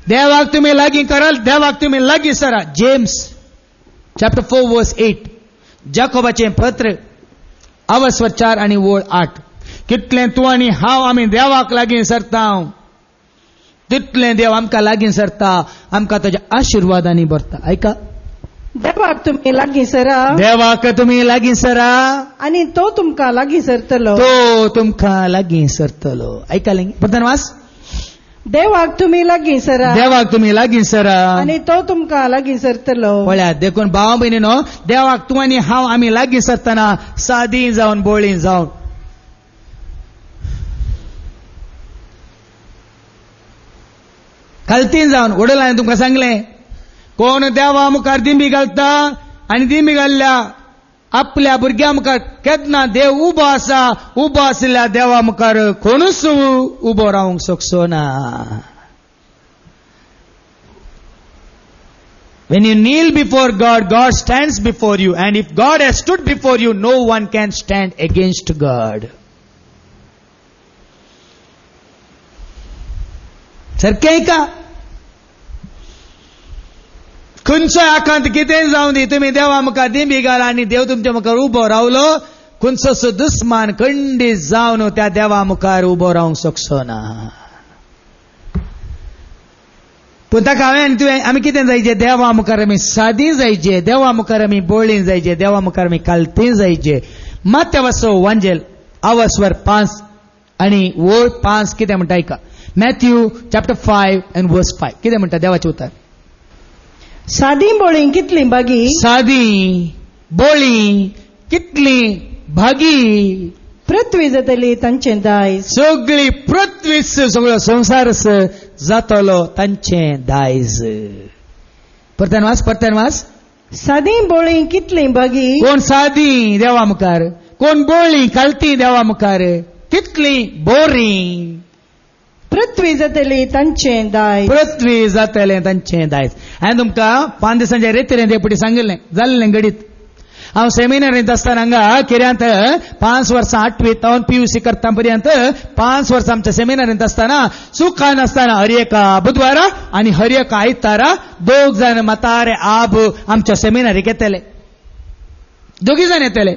Speaker 1: देवाक तुमी लागीं कराल, देवाक तुमी लागीं सरा. जेम्स चॅप्टर 4:8 जाकोबाचें पत्र अवस्वर 4 आणि ओळ 8 कितलें तूं आनी हांव आमी देवाक लागीं सरता तितलें देव आमकां लागीं सरता, आमकां ताच्या आशिर्वादांनी भरता. ऐका
Speaker 2: देवाक तुम्ही लागीं सरा
Speaker 1: देवाक तुमी लागीं सरा
Speaker 2: आणि तो तुमकां लागीं सरतलो.
Speaker 1: तो तुमकां लागीं सरतलो. ऐकालें प्रधान वास
Speaker 2: देवाक तुम्ही लागीं सरा
Speaker 1: देवाक तुमी लागीं सरा
Speaker 2: आणि तो तुमकां लागीं सरतलो.
Speaker 1: पळयात देखून भाव भयणीनो देवाक तूं आनी हांव आमी लागीं सरतना सादी जावन बोळी जावन खालतीन जावन वडल हांवें तुमकां सांगलें कोण देवा मुखार दिंबी घालता आनी दिंबी घाल्ल्या आपल्या भुरग्या मुखार केन्ना देव उबो आसा, उबो आशिल्ल्या देवा मुखार कोणूच उबो रावंक शकचो ना. When you kneel before God, God stands before you, and if God has stood before you, no one can stand against God. सारकें का खंयचोय आकांत कितें जावं दी तुमी देवा मुखार दिंबी घाला आनी देव तुमच्या मुखार उबो रावलो खंयचोच दुस्मान खंडीत जावन त्या देवा मुखार उबो रावंक शकचो ना. पूण ताका हांवें तुवें आमी कितें जायचें देवा मुखार आमी सादी जायचे, देवा मुखार आमी बोळी जायचे, देवा मुखार आमी कालती जायचे. मात्या वाचो वांजेल अवस्वर 5 आनी ओळ 5 कितें म्हणटा ऐका. मॅथ्यू चॅप्टर 5 and verse 5 कितें म्हणटा देवाचें उतर.
Speaker 2: सादी बोळी कितली बागी
Speaker 1: सादी बोळी कितली भागी
Speaker 2: पृथ्वी जातली तांचे दायज.
Speaker 1: सगळी पृथ्वीच सगळो संसारच जातलो तांचें दायज. परतन वास
Speaker 2: सादी बोळी कितली बागी
Speaker 1: कोण सादी देवा मुखार, कोण बोळी कालती देवा मुखार, कितली बोरी
Speaker 2: पृथ्वी जातली तांचे दायज.
Speaker 1: पृथ्वी जातलें तांचें दायज. हांवें तुमकां 5 दिसांच्या रेतीरें देवपुटी सांगिल्लें जाल्लें घडीत. हांव सेमिनारींत आसतना हांगा केऱ्यांत 5 वर्सां 8वी तावन PUC करता पर्यंत 5 वर्सां आमच्या सेमिनारींत आसतना सुखान आसतना हर एका बुधवारा आनी हर एका आयतारा 2 जाण म्हातारे आब आमच्या सेमिनारीक येतले. 2 जाण येतले.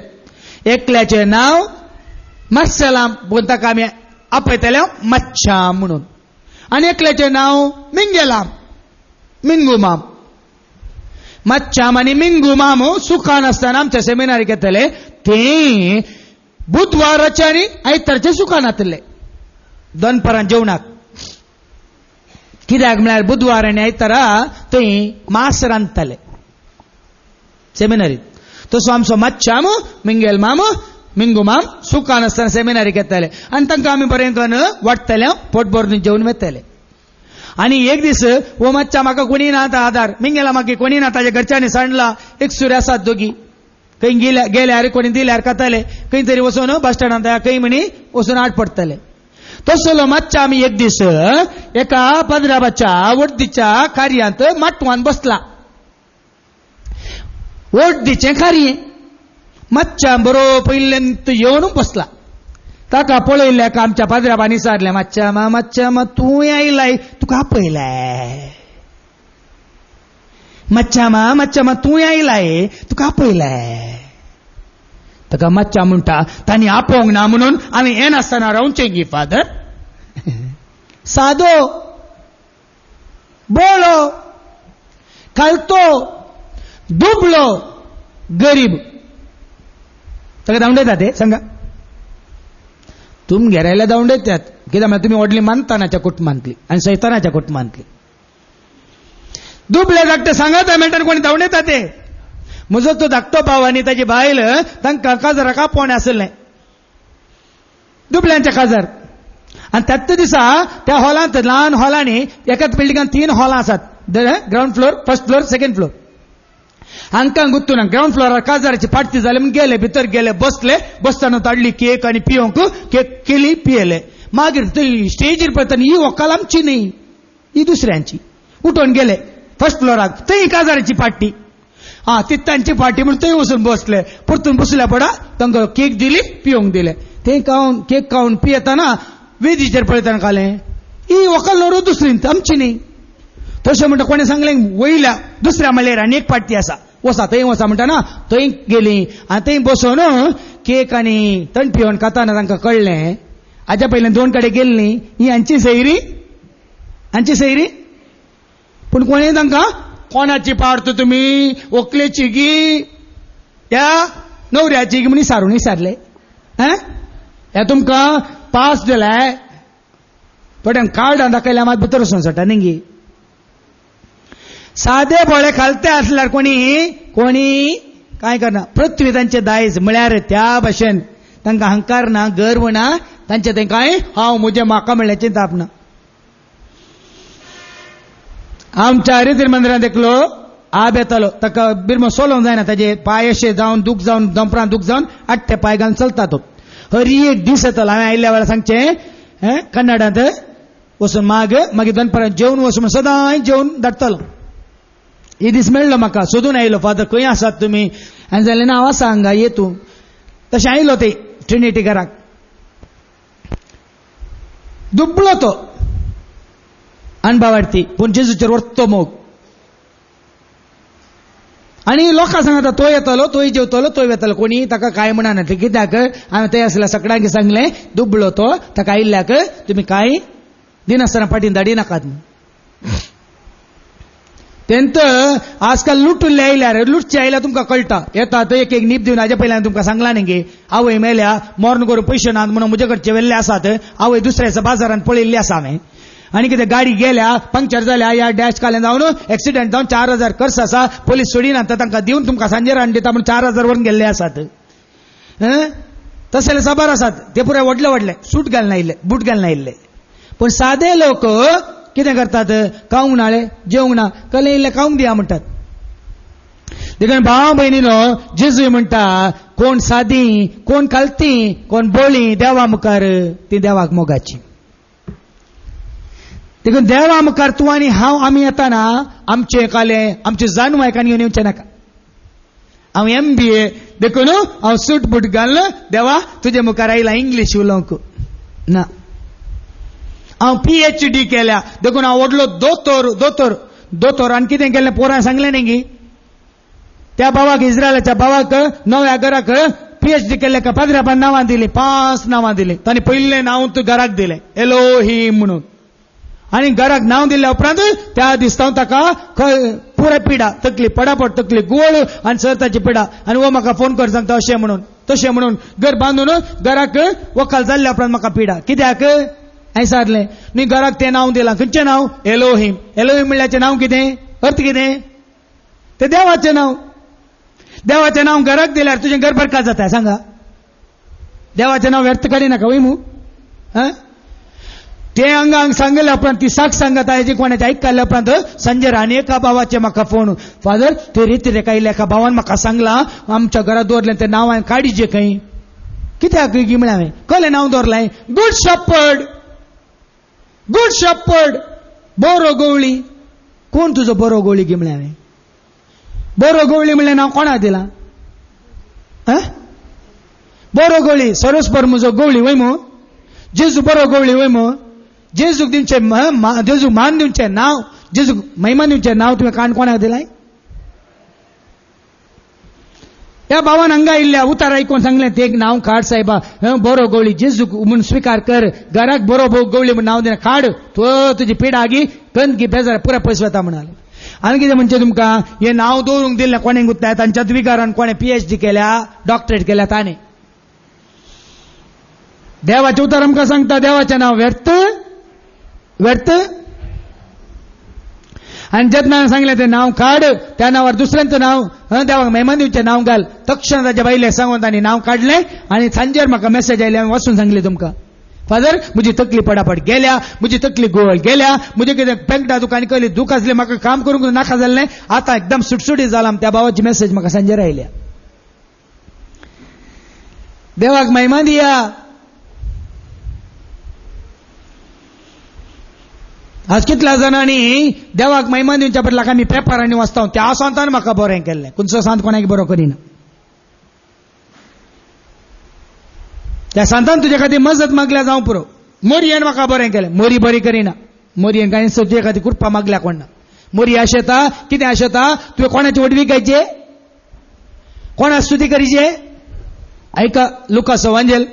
Speaker 1: एकल्याचें नांव माशेलाम पूण ताका आमी आपयतले मच्छा म्हणून. आणि एकल्याचे नाव मिंगेलाम, मिंगुमाम. मच्छाम आणि मिंगुमाम सुखान असताना आमच्या सेमिनारीक येतले ते बुधवाराचे आणि आयतारचे सुखान येतले दनपरां जेवणाक. कित्याक म्हळ्यार बुधवार आनी आयतारा थंय मास रांदताले सेमिनारीत. तसो आमचो मच्छाम, मिंगेलमाम, मिंगुमाम सुखान आसतना सेमिनारीक येताले आनी तांकां आमी बरें करून वाडटले, पोट भरून जेवन वयताले. आणि एक दीस वो मच्छा म्हाका कोणी ना आधार, मिंगेला म्हाका कोणी ना, ताच्या घरच्यांनी सांडला. एक सुरे आसात दोगी, खंय गेल्यार कोणी दिल्यार खाताले, खंय तरी वचून बस स्टँडांत खंय म्हणी वचून आड पडटले. तसलो मच्छा आमी एक दीस एका पंदराबाच्या वड्डीच्या कार्यांत माटवान बसला. वड्डीचें कार्य मच्छा बरो पयल्यान येवन बसला. ताका पळयल्याक आमच्या पाद्राबान विचारलें, मच्छामा मच्छामा तूं आयलाय, तुका आपयलाय. मच्छामा मच्छामा तूं आयलाय, तुका आपयलाय. ताका मच्छा म्हणटा, तांणी आपोवंक ना म्हणून आमी हे नासतना रावचें गी फादर. सादो, बोळो, खालतो, दुबळो, गरीब ताका धांवडयता ते सांगा. तुम घेरायला धांवडयतात कित्याक म्हळ्यार तुमी व्हडली मानतानाच्या कुट मानतली आनी सैतानाच्या कुट मानतली. दुबळे धाकटे सांगात मेळटा कोणी धांवडयता ते. म्हजो तो धाकटो भाव आनी ताची बायल तांकां काजाराक आपोवणें आसलें दुबळ्यांच्या काजार. आनी त्याच दिसा त्या हॉलांत ल्हान हॉलांनी एकाच बिल्डिंगांत 3 हॉलां आसात, ground floor, first floor, second floor. हांकां गुत्तू ना ग्राउंड फ्लोरार काजाराची पार्टी जाली म्हूण गेले, भितर गेले, बसले. बसताना ताडली केक आनी पियोंक केक केली, पियेले. मागीर थंय स्टेजीर पळयतना ही वकाल आमची न्ही, ही दुसऱ्यांची. उठून गेले फर्स्ट फ्लोराक, थंय काजाराची पार्टी. ती तांची पार्टी म्हणून थंय वचून बसले. परतून बसल्या पडा तांकां केक दिली, पियोंक दिले. ते खावन केक खावन पियेतना वेदीचेर पळयतना कालें ही वकाल न्हू दुसरी, आमची न्ही. तशें म्हणटा कोणें सांगलें वयल्या दुसऱ्या मळ्यार आनी एक पार्टी आसा, वसा थंय वसा म्हणटा ना. थंय गेली आनी थंय बसून केक आनी तण पिवन खाताना तांकां कळ्ळें हाच्या पयलीं 2 कडेन गेली न्ही, ही हांची सैरी, हांची सैरी. पूण कोणें तांकां कोणाची पार्ट तुमी व्हंकलेची गी त्या न्हवऱ्याची गी म्हूण सारून विचारले. हे तुमकां पास दिलाय थोड्यांक कार्डां दाखयल्या मात भितर वचून सोडटा न्ही गी. सादे बोळे खालते असल्यार कोणी काय करना. पृथ्वी तांचे दायज म्हळ्यार त्या भाशेन तांकां अहंकार ना, गर्व ना, तांचे तें काय हांव म्हजें म्हाका म्हणल्याचें ताप ना. आमच्या हरिद्र मंदिरांत एकलो आब येतालो, ताका बिरमो सोलोवंक जायना, ताजे पांय अशे जावन दूख जावन दंपरां दूख जावन आठ्ठे पांय घालून चलता तो. हरी एक दीस येतालो, हांवें आयिल्ल्या वेळार सांगचें कन्नडांत वचून मागीर दनपरां जेवन वचून सदांय जेवन धाडटलो. हे दीस मेळ्ळो म्हाका, सोदून आयलो, फादर खंय आसात तुमी? हांवें जालें ना हांव आसा हांगा, ये तूं. तशें आयलो ते ट्रिनिटी घराक. दुबळो तो अणभावार्थी, पूण जेजूचेर वर्तो मोग. आनी लोकां सांगता तो येतलो, तोय जेवतलो, तोय वेतलो, कोणी ताका कांय म्हणना. कित्याक हांवें थंय आसल्या सगळ्यांक सांगलें दुबळो तो, ताका आयिल्ल्याक तुमी कांय दिनासतना फाटीन धाडी नाकात. तेंत आजकाल लुटुल्ले आयल्यार, लुटचे आयल्यार तुमकां कळटा. येता थंय एक नीप दिवन हाजे पयल्यान तुमकां सांगला न्ही गे, आवय मेल्या मोर्न करून पयशे नात म्हणून म्हजे कडचे व्हेल्ले आसात, आवय दुसऱ्याच्या बाजारांत पळयल्ली आसा हांवें. आनी कितें गाडी गेल्या, पंक्चर जाल्या, या डॅश कालें जावन एक्सिडेंट जावन 4000 खर्च आसा, पोलीस सोडिनात, तांकां दिवन तुमकां सांजेर हाडून दिता म्हणून 4000 व्हरून गेल्ले आसात. तसले साबार आसात, ते पुराय व्हडले सूट घालून आयिल्ले, बूट घालून आयिल्ले. पूण सादे लोक कितें करतात? खावंक नाळे, जेवंक ना, कले इल्ले खावंक दिया म्हणटात. देखून भाव भयणीनो, जेजू म्हणटा कोण सादी, कोण खालती, कोण बोळी देवा मुखार ती देवाक मोगाची. देखून देवा मुखार तूं आनी हांव आमी येताना आमचे काले आमचे जानवायकान घेवन येवचे नाका. हांव MBA देखून हांव सूट बूट घालून देवा तुजे मुखार आयला इंग्लीश उलोवंक ना. हांव PhD केल्या देखून हांव व्हडलो दोतोर आनी कितें केलें पोरां सांगलें न्ही गी, त्या भावाक, इस्रायलाच्या भावाक नव्या घराक PhD केल्ले का 15 नांवां दिलीं, 5 नांवां दिलीं. तांणी पयलें नांव तूं घराक दिलें एलोहीम म्हणून. आणि घराक नाव दिल्या उपरांत त्या दिसता ताका पुराय पिडा तकली पडापड तकली गोळ आणि सर्ताची पिडा आणि वो म्हाका फोन कर सांगता अशें म्हणून तशें म्हणून घर बांदून घराक वकाल जाल्ल्या उपरांत म्हाका पिडा कित्याक हांवें सारलें न्ही घराक तें नांव दिलां खंयचें नांव एलोहीम एलोहीम म्हणल्याचें नांव कितें अर्थ कितें तें देवाचें नांव घराक दिल्यार तुजें घर बरकाद जाता सांगा देवाचें नांव व्यर्थ करिनाका वय मू ते हांगा सांगल्या उपरांत ती साक सांगता हेजी कोणाचे आयकल्या उपरांत संजय आनी एका भावाचे म्हाका फोन फादर ते रीत रे काय एका भावान म्हाका सांगलां आमच्या घरात दवरलें तें नांव हांवें काडीचें खंय कित्याक गी म्हळें हांवें कसलें नांव दवरलें गुड शपर्ड बरो गवळी कोण तुजो बरो गवळी गी म्हळें हांवें बरो गवळी म्हणलें नांव कोणाक दिलां बरो गवळी सरस्पर म्हजो गवळी वय मू जेजू बरो गवळी वय मू जेजूक दिवचे जेजूक मान दिवचें नांव जेजूक महिमा दिवचें नांव तुवें काण कोणाक दिलां ह्या भावान हांगा इल्ल्या उतार आयकून सांगलें ते एक नांव काड सायबा बरो गवळी जेजूक म्हूण स्विकार कर घराक बरो गवळी म्हूण नांव दिना काड तुजी पिडागी कणकी बेजार पुराय पयस वता म्हणाले आनी कितें म्हणचे तुमकां हें नांव दवरूंक दिलें कोणें गुत्ता तांच्याच विकारान कोणें PhD केल्या डॉक्टरेट केल्या ताणें देवाचें उतर आमकां सांगता देवाचें नांव व्यर्थ आनी जेन्ना सांगलें तें नांव काड त्या नांवार दुसऱ्यांचें नांव देवाक मेहमान दिवचें नांव घाल तक्षण ताच्या बायलेक सांगून तांणी नांव काडलें आनी सांजेर म्हाका मेसेज आयली हांवें वचून सांगलें तुमकां फादर म्हजी तकली पडापड गेल्या म्हजी तकली गोळ गेल्या म्हजें कितें पेंकटा दुकानी कहली दूख आसलें म्हाका काम करूंक नाका जाल्लें आतां एकदम सुटसुटीत जालां त्या भावाची मेसेज म्हाका सांजेर आयल्या देवाक महिमा दिया आज कितल्या जाणांनी देवाक महिमा दिवच्या बदलाक आमी पेपरांनी वाचता त्या सांतान म्हाका बरें केल्लें खंयचो सांत कोणाक बरो करिना त्या सांतान तुजे खातीर मजत मागल्या जावं पुरो मोरयेन म्हाका बरें केलें मोरी बरी करिना मोरयेन कांय तुजे खातीर कृपा मागल्या कोणा मोरी आशेता कितें आशेता तुवें कोणाची वडवी गायचे कोणा स्तुती करीचे ऐका लुकास एवांजेल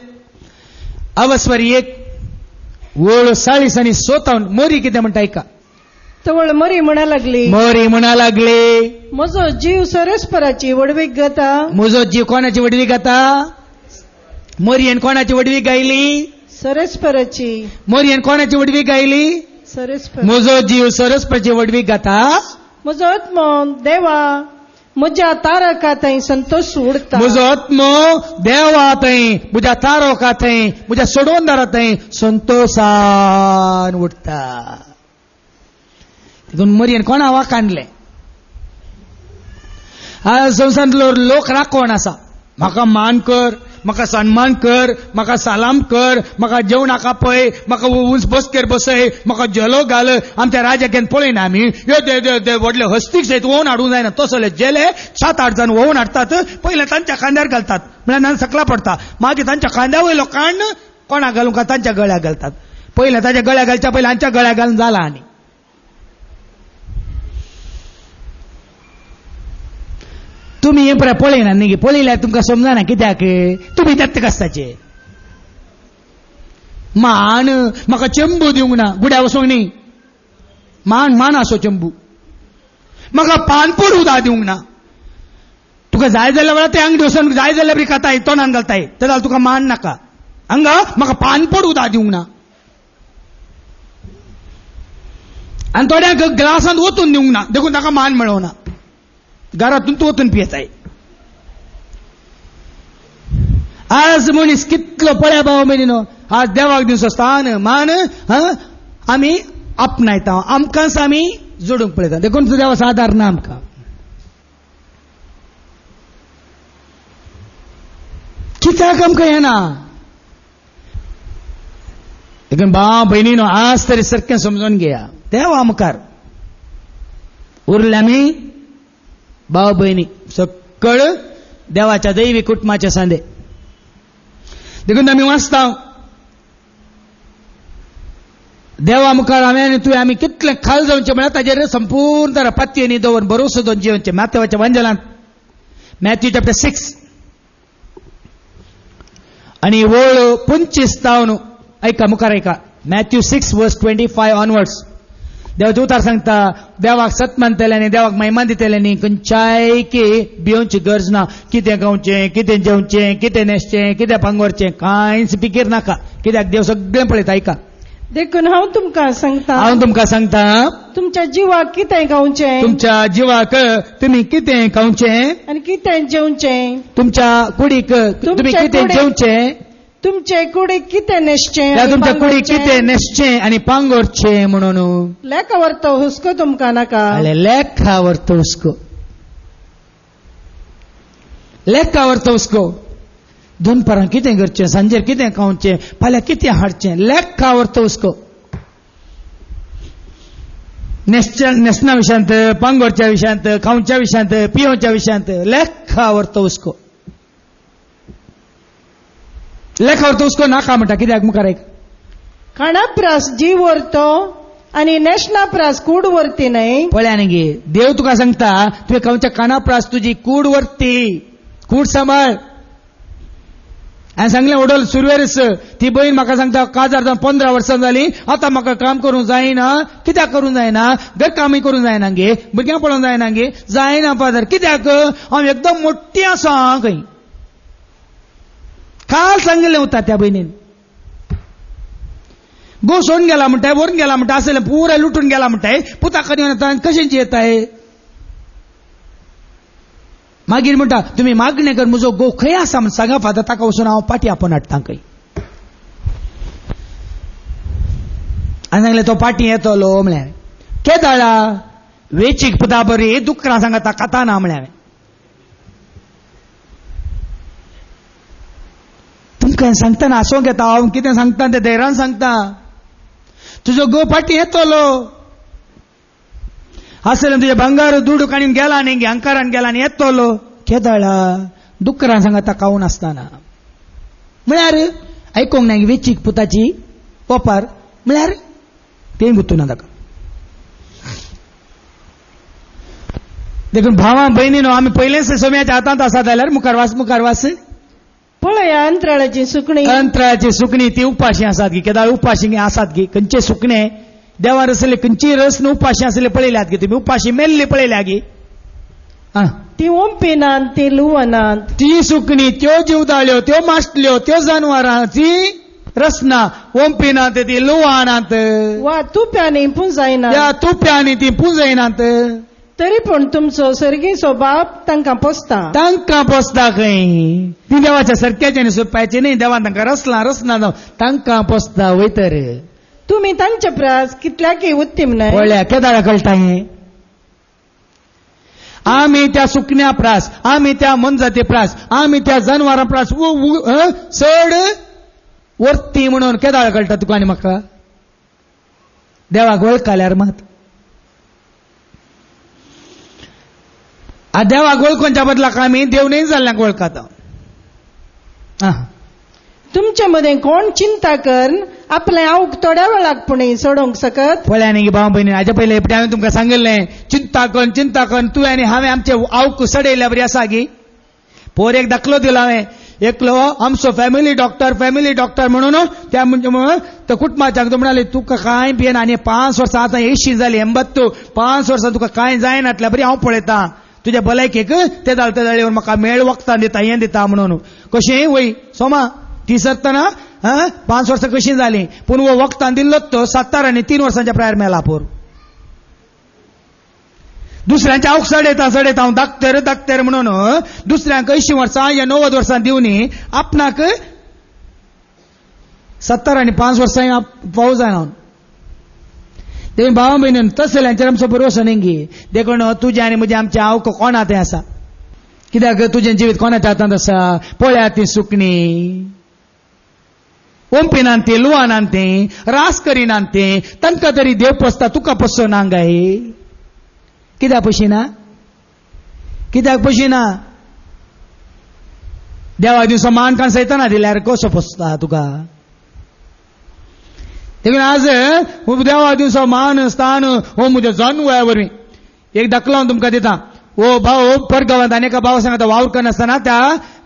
Speaker 1: अवस्वरी 1 वळ 40 आनी 57 मोरी कितें म्हणटा ऐका
Speaker 2: तवळ मोरी म्हणा लागली म्हजो जीव सरस्पराची वडवीक घाता
Speaker 1: म्हजो जीव कोणाची वडवी घाता मोरयेन कोणाची वडवी गायली
Speaker 2: सरस्पराची
Speaker 1: मोरयेन कोणाची वडवी गायली
Speaker 2: सरस्पर
Speaker 1: म्हजो जीव सरस्पराची वडवी घाता
Speaker 2: म्हजो आत्मो देवा म्हज्या तारका थंय संतोष उडता
Speaker 1: म्हजो आत्मो देवा थंय म्हज्या तारका थंय म्हज्या सोडवणदारा थंय संतोषान उडटा तितून मोरयेन कोणा वाक आणलें आज संवसारांतलो लोक राखण आसा म्हाका मान कर म्हाका सन्मान कर म्हाका सालाम कर म्हाका जेवणाक आपय म्हाका उंच बसकेर बसय म्हाका जेलो घाल आमच्या राजाकेन पळयना आमी व्हडले हस्तीक सयत वोवन हाडूंक जायना तसले जेले 7-8 जाण वोवन हाडटात पयले तांच्या खांद्यार घालतात म्हळ्यार नान सकला पडटा मागीर तांच्या खांद्या वयलो काण कोणाक घालूंक तांच्या गळ्याक घालतात पयले ताच्या गळ्याक घालच्या पयले हांच्या गळ्याक घालून जाला आनी तुम्ही हे पळय पळयना न्ही पळयल्यार तुमकां समजना कित्याक तुमी दत्त कस्ताचे मान म्हाका चंबू दिवंक ना गुड्या वचोंक न्ही मान आसो चंबू म्हाका पानपड उदक दिवंक ना तुका जाय जाल्यार वेळार ते अंगडी वचून जाय जाल्यार बरी खाताय तोंडान घालताय ते जाल्यार तुका मान नाका हांगा म्हाका पानपड उदक दिवंक ना आनी थोड्यांक ग्लासांत ओतून दिवंक ना देखून ताका मान मेळोना घरातून तू ओतून पियेताय आज मनीस कितलो पळया भाव मनीनो आज देवाक दिवचो स्थान मान आमी आपणायता आमकांच आमी जोडूंक पळयता देखून देवाचो आदार ना आमकां कित्याक आमकां येना देखून भाव भयणीनो आज तरी सारकें समजून घेया देवा मुखार उरले आमी भाव भयणी सकळ देवाच्या दैवी कुटुंबाचे सांदे देखून आमी वाचता देवा मुखार हांवें आनी तुवें आमी कितलें खाल जावचें म्हळ्यार ताजेर संपूर्ण तरा पत्तेनी दवरून भरोसो दवरून जिवचें मॅथ्यूच्या वांजलांत मॅथ्यू चॅप्टर 6 आनी वळ 25 ऐका मुखार ऐका मॅथ्यू 6 verse 25 ऑनवर्ड्स देवाचे उतार सांगता देवाक सत मानतल्यानी देवाक महिमा दितल्यानी खंयच्याय की भियोवची गरज ना. कितें गावचें, कितें जेवचें, कितें न्हेसचें, कितें पांगोरचें, कांयच पिकीर नाका. कित्याक देव सगळें पळयता. ऐका,
Speaker 2: देखून हांव तुमकां सांगता,
Speaker 1: हांव तुमकां सांगता,
Speaker 2: तुमच्या जिवाक कितें गावचें
Speaker 1: तुमच्या जिवाक तुमी कितें खावचें
Speaker 2: आनी कितें जेवचें,
Speaker 1: तुमच्या कुडीक तुमी
Speaker 2: तुमच्या
Speaker 1: कितें
Speaker 2: कुडीक
Speaker 1: जेवचें,
Speaker 2: तुमचे कुडीक कितें न्हेसचें
Speaker 1: त्या
Speaker 2: आनी
Speaker 1: तुमच्या कुडीक
Speaker 2: पांगोरचें.
Speaker 1: कितें न्हेसचें आनी पांगोरचें म्हणून
Speaker 2: लेका व्हरतो हुस्को तुमकां नाका.
Speaker 1: लेखा व्हरतो हुस्को, लेखा व्हरतो हुस्को. दनपारां कितें करचें, सांजेर कितें खावचें, फाल्यां कितें हाडचें, लेखा व्हरतो हुस्को. न्हेसना विशयांत, पांगोरच्या विशयांत, खावच्या विशयांत, पियोवच्या विशयांत लेखा व्हरतो हुस्को. लेखा व्हरतो हुस्को नाका म्हणटा. कित्याक मुखार ऐक,
Speaker 2: खाणा प्रास जीव व्हरतो आनी नेशना प्रास कूड व्हरती न्हय.
Speaker 1: पळया न्ही गे, देव तुका सांगता तुवें खावच्या काना प्रास तुजी कूड व्हरती, कूड सांबाळ. हांवें सांगलें ओडोल सुरवेरस, ती बहीण म्हाका सांगता काजार जावन 15 वर्सां जालीं, आतां म्हाका काम करूंक जायना. कित्याक करूंक जायना? घर कामय करूंक जायना गे, भुरग्यां पळोवंक जायना गे. जायना फादर. कित्याक? हांव एकदम मोठी आसा खंय. काल सांगलें उरता त्या बहिणीन. गो सोडून गेला म्हणटाय, व्हरून गेला म्हणटा, आसलें पुराय लुटून गेला म्हणटाय. पुता कधी येता कशें जियेताय. मागीर म्हणटा तुमी मागणें कर, म्हजो गो खंय आसा म्हण सांगा फादर, ताका वचून हांव पाटी आपोवन हाडटां खंय. हांवें सांगलें तो पाटी येतलो म्हळ्यार. केदाळा वेचीक पुता बरी दुकरां सांगता कथा ना म्हळ्यार. तुमकां सांगतना आसोंक येता, हांव कितें सांगता तें धैर्यान सांगता. तुजो गो पाटी येतलो. आसलें तुजे भांगार दुडू काडून गेला न्ही, अंकारान गेला न्ही, येतलो. केदाळा दुकरां सांगता कावून आसतना म्हळ्यार आयकोंक ना वेचीक पुताची ओपार म्हळ्यार तें गुंतूना ताका. देखून भावां भयणीनो, आमी पयलेच सोम्याच्या हातांत आसा जाल्यार मुखार वास, मुखार वास.
Speaker 2: पळया अंतराळाची सुकणी,
Speaker 1: अंतराळाची सुकणी ती उपाशी आसात गी. केदाळ उपाशी आसात गी. खंयचे सुकणे देवार असले खंयची रस न उपाशी असले पळयल्यात गे तुमी. उपाशी मेल्ली पळयल्या गी.
Speaker 2: ती ओंपिनात, ती लुवनात.
Speaker 1: ती सुकणी, त्यो जीवदाळ्यो, त्यो माश्टल्यो, त्यो जनावरां, ती रसना ओंपिनात, ती लुवानात,
Speaker 2: वा तुप्यानी पुंजायनात.
Speaker 1: त्या तुप्यांनी ती पुंजयनात.
Speaker 2: तरी पूण तुमचो सर्गीचो बाप तांकां पोसता.
Speaker 1: तांकां पोसता खंय. ती देवाच्या सरक्याचे न्ही, सोप्याचे न्ही. देवान तांकां रसला रसना जावं तांकां पोसता वयतर.
Speaker 2: तुमी तांचे प्रास कितल्याकी उत्तीम न्हय.
Speaker 1: पळया केदाळा कळटा हें. आमी त्या सुकण्या प्रास, आमी त्या मनजाती प्रास, आमी त्या जनावरां प्रास चड वर्ती म्हणून केदाळ कळटा तुका आनी म्हाका. देवाक वळखल्यार मात. देवाक वळखोवच्या बदलाक आमी देव न्ही जाल्ल्यांक वळखता.
Speaker 2: तुमचे मदें कोण चिंता कर आपलें आवक थोड्या वेळाक पुणी सोडूंक सकत.
Speaker 1: पळया न्ही भाव भयणी, हाजे पयले एपटी हांवें तुमकां सांगिल्लें चिंता कर तुवें आनी हांवें आमचे आवक सडयल्या बरी आसा गी. पोर एक दाखलो दिलो हांवें, एकलो आमचो फॅमिली डॉक्टर म्हणून त्या म्हणजे तो कुटुंबाच्याक तो म्हणाले तुका कांय भियेना आनी 5 वर्सां आतां 80 जाली 82 5 वर्सां तुका कांय जायनातल्या बरी हांव पळयतां तुज्या भलायकेक. ते जाळ्यावर म्हाका मेळ वखदां दिता हें दिता म्हणून. कशें वय सोमा ती सरतना 5 वर्सां कशीं जालीं, पूण वो वखदां दिल्लोच तो 70 आनी 3 वर्सांच्या प्रायर मेला पोर. दुसऱ्यांच्या आवक सडयता हांव धाकतेर म्हणून दुसऱ्यांक 80 वर्सां या 90 वर्सां दिवनी आपणाक 70 आनी 5 वर्सां पावूं जायना. ते भावा भयणीन तसल्यांचेर आमचो भरोसो न्ही गे. देखून तुजें आनी म्हजें आमचें आवक कोणा तें आसा. कित्याक तुजें जिवीत कोणाच्या हातांत आसा. पळया ती सुकणी ओंपिनान ती लुवानान ती रास करिनान ती तांकां तरी देव पोसता तुका पोसचो ना गाय. कित्याक पोशिना. देवा दिवसा मानकान सयताना दिल्यार कसो पोसता तुका. देखून आज देवा दिवसा मान स्थान हो म्हज्या जन्म वरवीं एक दाखलो हांव तुमकां दिता. ओ भाव परगांवांत आनी एका भावा सांगता वावर करनासतना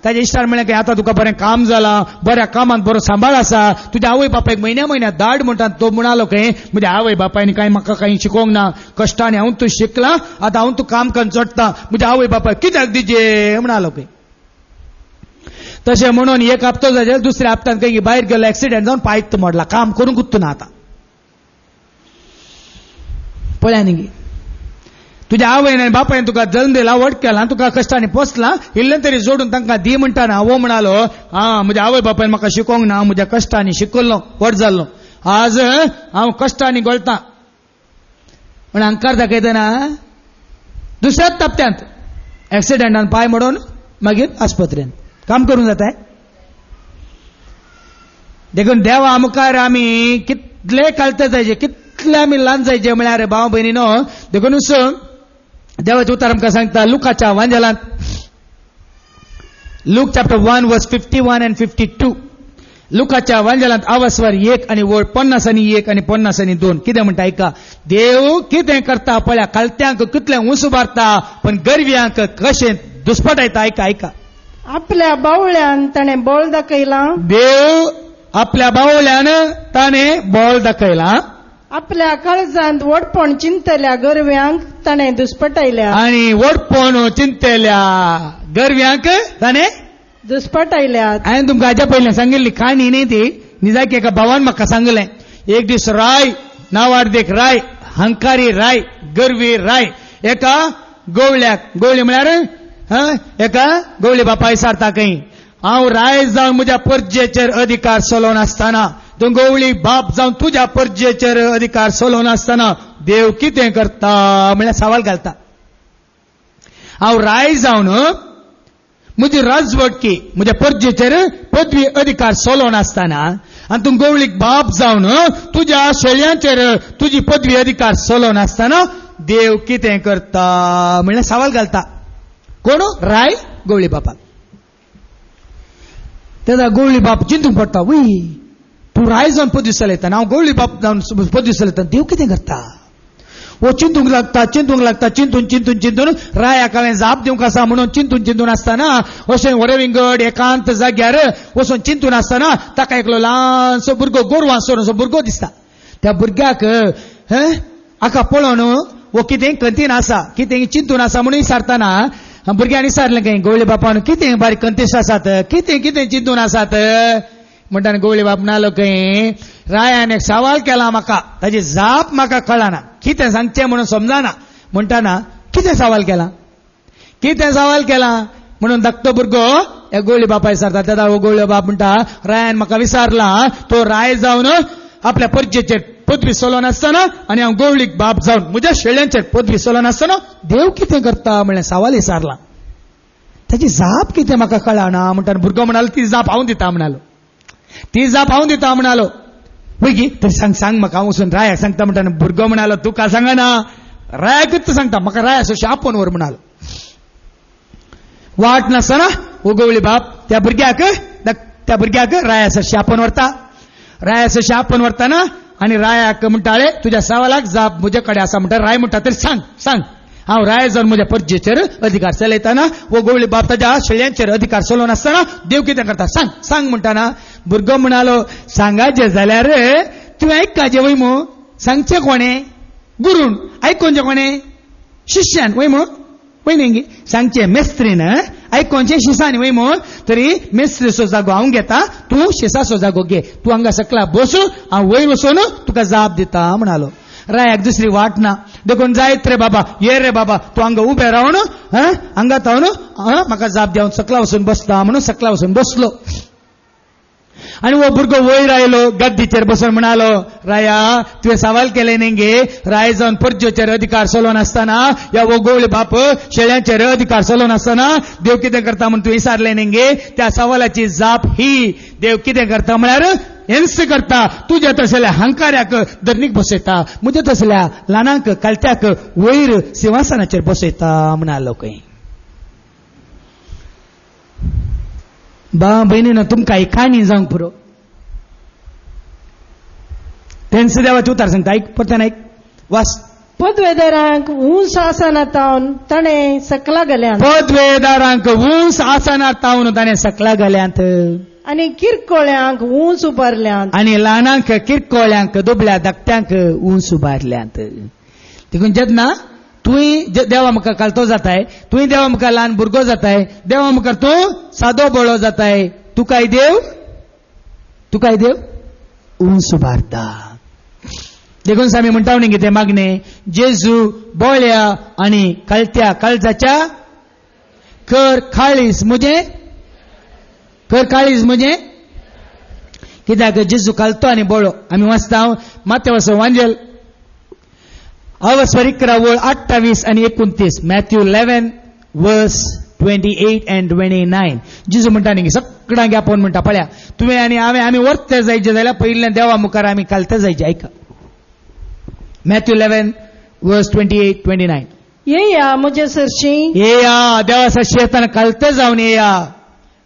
Speaker 1: ताजे इश्टार म्हणलें की आतां तुका बरें काम जालां, बऱ्या कामांत बरो सांबाळ आसा, तुज्या आवय बापायक म्हयन्या दाड म्हणटा तो म्हणालो खंय म्हज्या आवय बापायनी कांय म्हाका कांय शिकोवंक ना, कश्टांनी हांव तूं शिकलां, आतां हांव तूं काम करून जोडटा, म्हज्या आवय बापायक कित्याक दिजे म्हणालो खंय. तशें म्हणून एक हप्तो जाल्यार दुसऱ्या हप्त्यात खंय भायर गेलो, एक्सिडेंट जावन पांय मोडला, काम करूंकूच ना आतां. पळया न्ही गे, तुज्या आवयन आनी बापायन तुका जल्म दिला, व्हड केला, तुका कश्टांनी पोसला, इल्लें तरी जोडून तांकां दी म्हणटाना वो म्हणालो म्हज्या आवय बापायन म्हाका शिकोवंक ना, म्हज्या कश्टांनी शिकल्लो, व्हड जाल्लो, आज हांव कश्टांनी गळटां म्हण अंकार दाखयतना दुसऱ्याच हप्त्यांत एक्सिडेंटान पांय मोडून मागीर आस्पत्रेंत काम करूंक जाताय. देखून देवा मुखार आमी कितले कालते जायचे, कितले आमी ल्हान जायचे म्हळ्यार भाव भयणीनो, देखूनच देवाचें उतर आमकां सांगता लुकाच्या वांजेलांत, लूक चॅप्टर 1 वर्स 51 and 52. लुकाच्या वांजेलांत आवस्वर 1 आनी वळ 50 आनी 1 आनी 50 आनी 2 कितें म्हणटा ऐका. देव कितें करता पळया, कालत्यांक कितलें उंच मारता, पण गरव्यांक कशें दुस्पटायता. ऐका.
Speaker 2: आपल्या बावळ्यान ताणें बोळ दाखयला,
Speaker 1: देव आपल्या बावल्यान ताणें बोळ दाखयला,
Speaker 2: आपल्या काळजांत वडपण चिंतल्या गरव्यांक ताणें दुस्पटायल्या,
Speaker 1: आणि वडपण चिंतल्या गरव्यांक ताणें
Speaker 2: दुस्पटायल्यात.
Speaker 1: हांवें तुमकां हाच्या पयलीं सांगिल्ली काणी न्ही ती, निजाकी एका भावान म्हाका सांगलें, एक दीस राय नावार्देक राय, हंकारी राय, गरवी राय एका गवळ्याक, गवळी म्हळ्यार एका गवळी बापाय विचारता खंय, हांव राय जावन म्हज्या परजेचेर अधिकार चलोवन आसतना, तूं गवळी बाप जावन तुज्या परजेचेर अधिकार चलोवन आसतना देव कितें करता म्हळ्यार सवाल घालता. हांव राय जावन म्हजी राजवटकी म्हज्या परजेचेर पदवी अधिकार चलोवन आसतना, आनी तूं गवळीक बाप जावन तुज्या शेळयांचेर तुजी पदवी अधिकार चलोवन आसतना देव कितें करता म्हळ्यार सवाल घालता. कोण? राय गवळी बापाक. तेन्ना गवळी बाप चिंतूंक पडटा, वय तूं राय जावन पदवी चलयता, हांव गवळी बाप जावन पदवी चलयता, देव कितें करता. वो चिंतूंक लागता, चिंतून रायाक हांवें जाप दिवंक आसा म्हणून चिंतून आसतना अशें वडविंगड एकांत जाग्यार वचून चिंतून आसतना ताका एकलो ल्हानसो भुरगो, गोरवां सोडून भुरगो दिसता. त्या भुरग्याक हाका पळोवन वो कितें कंतीन आसा, कितें चिंतून आसा म्हणून विचारतना भुरग्यान विचारलें खंय गवळी बापान, कितें बारीक कंतीश आसात, कितें चिंतून आसात म्हणटाना गवळी बाप म्हणालो खंय, रायान एक सवाल केला म्हाका, ताजी जाप म्हाका कळना, कितें सांगचें म्हणून समजना म्हणटाना कितें सवाल केला म्हणून धाकटो भुरगो एक गवळी बापाय विचारता. तेन्ना हो गवळी बाप म्हणटा, रायान म्हाका विचारला, तो राय जावन आपल्या परजेचेर पदवी चलोवन आसतना आनी हांव गवळीक बाप जावन म्हज्या शेळ्यांचेर पदवी चलोवन आसतना देव कितें करता म्हळ्यार सवाल विचारला. ताची जाप कितें म्हाका कळना म्हणटाना भुरगो म्हणालो, ती जाप हांव दिता म्हणालो. भुरगी तरी सांग म्हाका, हांव वचून रायाक सांगता म्हणटाना भुरगो म्हणालो, तुका सांगना, रायाकूच सांगता, म्हाका रायाचो शापोन व्हर म्हणालो. वाट नासतना हो गवळी बाप त्या भुरग्याक रायाचो शापोन व्हरताना आनी रायाक म्हणटाले, तुज्या सवालाक जाप म्हजे कडेन आसा म्हणटा. राय म्हणटा, तरी सांग हांव राय जावन म्हज्या परजेचेर अधिकार चलयताना वो गवळी बाप ताज्या शेळयांचेर अधिकार चलोवन आसतना देव कितें करता सांग म्हणटाना भुरगो म्हणालो, सांगाचें जाल्यार तुवें आयकपाचें वय मो, सांगचें कोणें गुरून, आयकोवचें कोणें शिश्यान वय मो, वय न्ही सांगचें मेस्त्रीन, आयकोवचें शिसांनी वय मो. तरी मेस्त्रीचो जागो हांव घेता, तूं शिसाचो जागो घे, तूं हांगा सकला बस, हांव वयर वचून तुका जाप दिता म्हणालो. रायाक दुसरी वाट ना, देखून जायत रे बाबा, ये रे बाबा, तूं हांगा उबें रावन हांगा तावन म्हाका जाप दिवन सकला वचून बसता म्हणून सकला वचून बसलो. आनी वो भुरगो वयर आयलो, गद्दीचेर बसून म्हणालो, राया तुवें सवाल केले न्ही गे, राय जावन परजेचेर अधिकार चलोवन आसतना या वो गवळी बाप शेळ्यांचेर अधिकार चलोवन आसतना देव कितें करता म्हणून तुवें विचारलें न्ही गे. त्या सवालाची जाप ही, देव कितें करता म्हळ्यार हेंच करता, तुज्या तसल्या हंकार्याक धरणीक बसयता, म्हज्या तसल्या ल्हानांक कालत्याक वयर सिंहासनाचेर बसयता म्हणालो खंय. भयणीनो तुमकां ही काणी जावंक पुरो. तेंच देवाचें उतार सांगता, परतन वास.
Speaker 2: पदवेदारांक ऊंस आसनातावन ताणें सकला गेल्यान
Speaker 1: पदवेदारांक ऊंस आसनार तावन ताणें सकला गेल्यांत
Speaker 2: आनी किरकोळ्यांक ऊंच उबारल्यांत
Speaker 1: आनी ल्हानांक किरकोळ्यांक दुबळ्या धाकट्यांक ऊंच उबारल्यांत. देखून जेन्ना तुवें देवा मुखार कालतो जाताय, तुवें देवा मुखार ल्हान भुरगो जाताय, देवा मुखार तूं सादो बोळो जाताय, तुकाय देव ऊंच उबारता. देखून आमी म्हणटा न्ही कितें मागणे, जेजू बोळ्या आनी कळत्या काळजाच्या कर काळीज म्हजें कित्याक जेजू कालतो आनी बोळो. आमी वाचता माथेवाचो वांजेल अवस्वरिकरा वळ 28 आनी 29, मॅथ्यू 11 वर्स 28 and 29. जेजू म्हणटा न्ही सगळ्यांक आपोवन म्हणटा, पळया तुवें आनी हांवें आमी वर्ते जायचे जाल्यार पयल्यान देवा मुखार आमी कालते जायचे. ऐका मॅथ्यू 11 वर्स 28, 29.
Speaker 2: येया म्हजे सरशी,
Speaker 1: येया देवा सरशी येताना कालते जावन येया.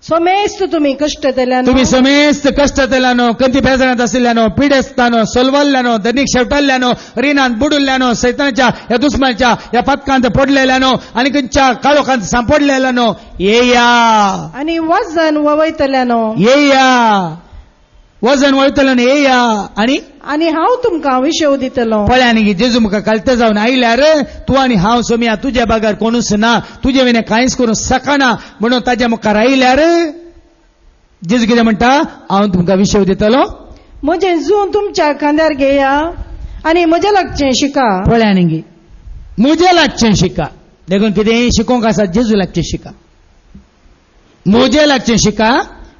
Speaker 2: सोमेस्त तुम्ही कष्ट केल्यान
Speaker 1: तुम्ही समेस्त कष्ट केल्यानो, कंती बेजारांत आशिल्ल्यानो, पिडेस्तानो, सोलवल्ल्यानो, दनीक शेवटाल्ल्यानो, रिनांत बुडुल्ल्यानो, सैतानाच्या ह्या दुस्मानाच्या ह्या पथकांत पडलेल्यानो आनी खंयच्या काळोखांत सांपडलेल्यानो येया.
Speaker 2: आनी वजन वयतल्यानो
Speaker 1: येया, वजन वळतल्यानो येया.
Speaker 2: आनी हांव तुमकां विशेव दितलो.
Speaker 1: पळया न्ही जेजू मुखार कालते जावन आयल्यार तूं आनी हांव सोम्या तुज्या बागार कोणूच ना, तुजे विने कांयच करूंक शकना. म्हणून ताज्या मुखार आयल्यार जेजू कितें म्हणटा, हांव तुमकां विशेव दितलो.
Speaker 2: म्हजें जून तुमच्या खांद्यार घेया आनी म्हजें लागचें शिका.
Speaker 1: पळया न्ही म्हजें लागचें शिका. देखून कितें शिकोवंक आसा जेजू लागचें शिका, म्हजें लागचें शिका.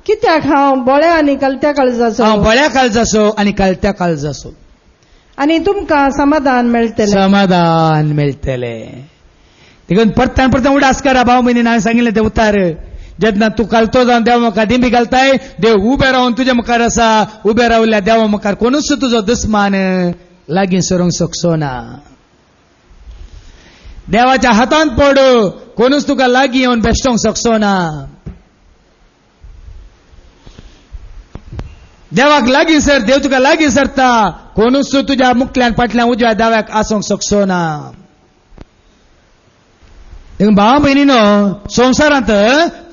Speaker 2: कित्याक हांव बोळ्या आनी कलत्या काळजाचो,
Speaker 1: हांव बळ्या काळजाचो आनी कालत्या काळजाचो,
Speaker 2: आनी तुमकां समाधान मेळटलें.
Speaker 1: समाधान मेळटलें. देखून परतान परत उडास करा. भाव भयणीन हांवें सांगिल्लें तें उतार. जेन्ना तूं कालतो जावन देवा मुखार दिंडी घालताय, देव उबे रावन तुज्या मुखार आसा. उबे रावल्ल्या देवा मुखार कोणूच तुजो दुस्मान लागीं सरूंक शकचो ना. देवाच्या हातांत पड, कोणूच तुका लागीं येवन बेश्टोवंक शकचो ना. देवाक लागीं सर, देव तुका लागीं सरता. कोणूच तुज्या मुखल्यान फाटल्यान उजव्या दाव्याक आसूंक शकचो ना. भावा भयणीनो, संवसारांत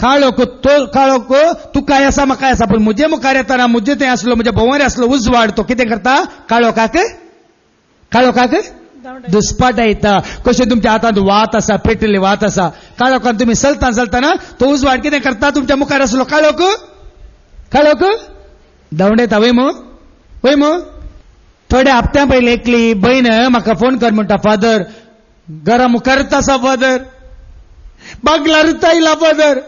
Speaker 1: काळोख तुकाय आसा म्हाकाय आसा, पूण म्हजे मुखार येताना म्हजे थंय आसलो, म्हज्या भोंवारी आसलो उजवाड, तो कितें करता, काळोखाक दुस्पाटायता. कशें तुमच्या हातांत वात आसा, पेटलेली वात आसा, काळोखान तुम्ही चलतना तो उजवाड कितें करता, तुमच्या मुखार आसलो काळोख धांवडेता. वय मो थोड्या हप्त्या पयलीं एकली बहीण म्हाका फोन कर म्हणटा, फादर घरा मुखारच आसा फादर, बागलारूच आयला फादर.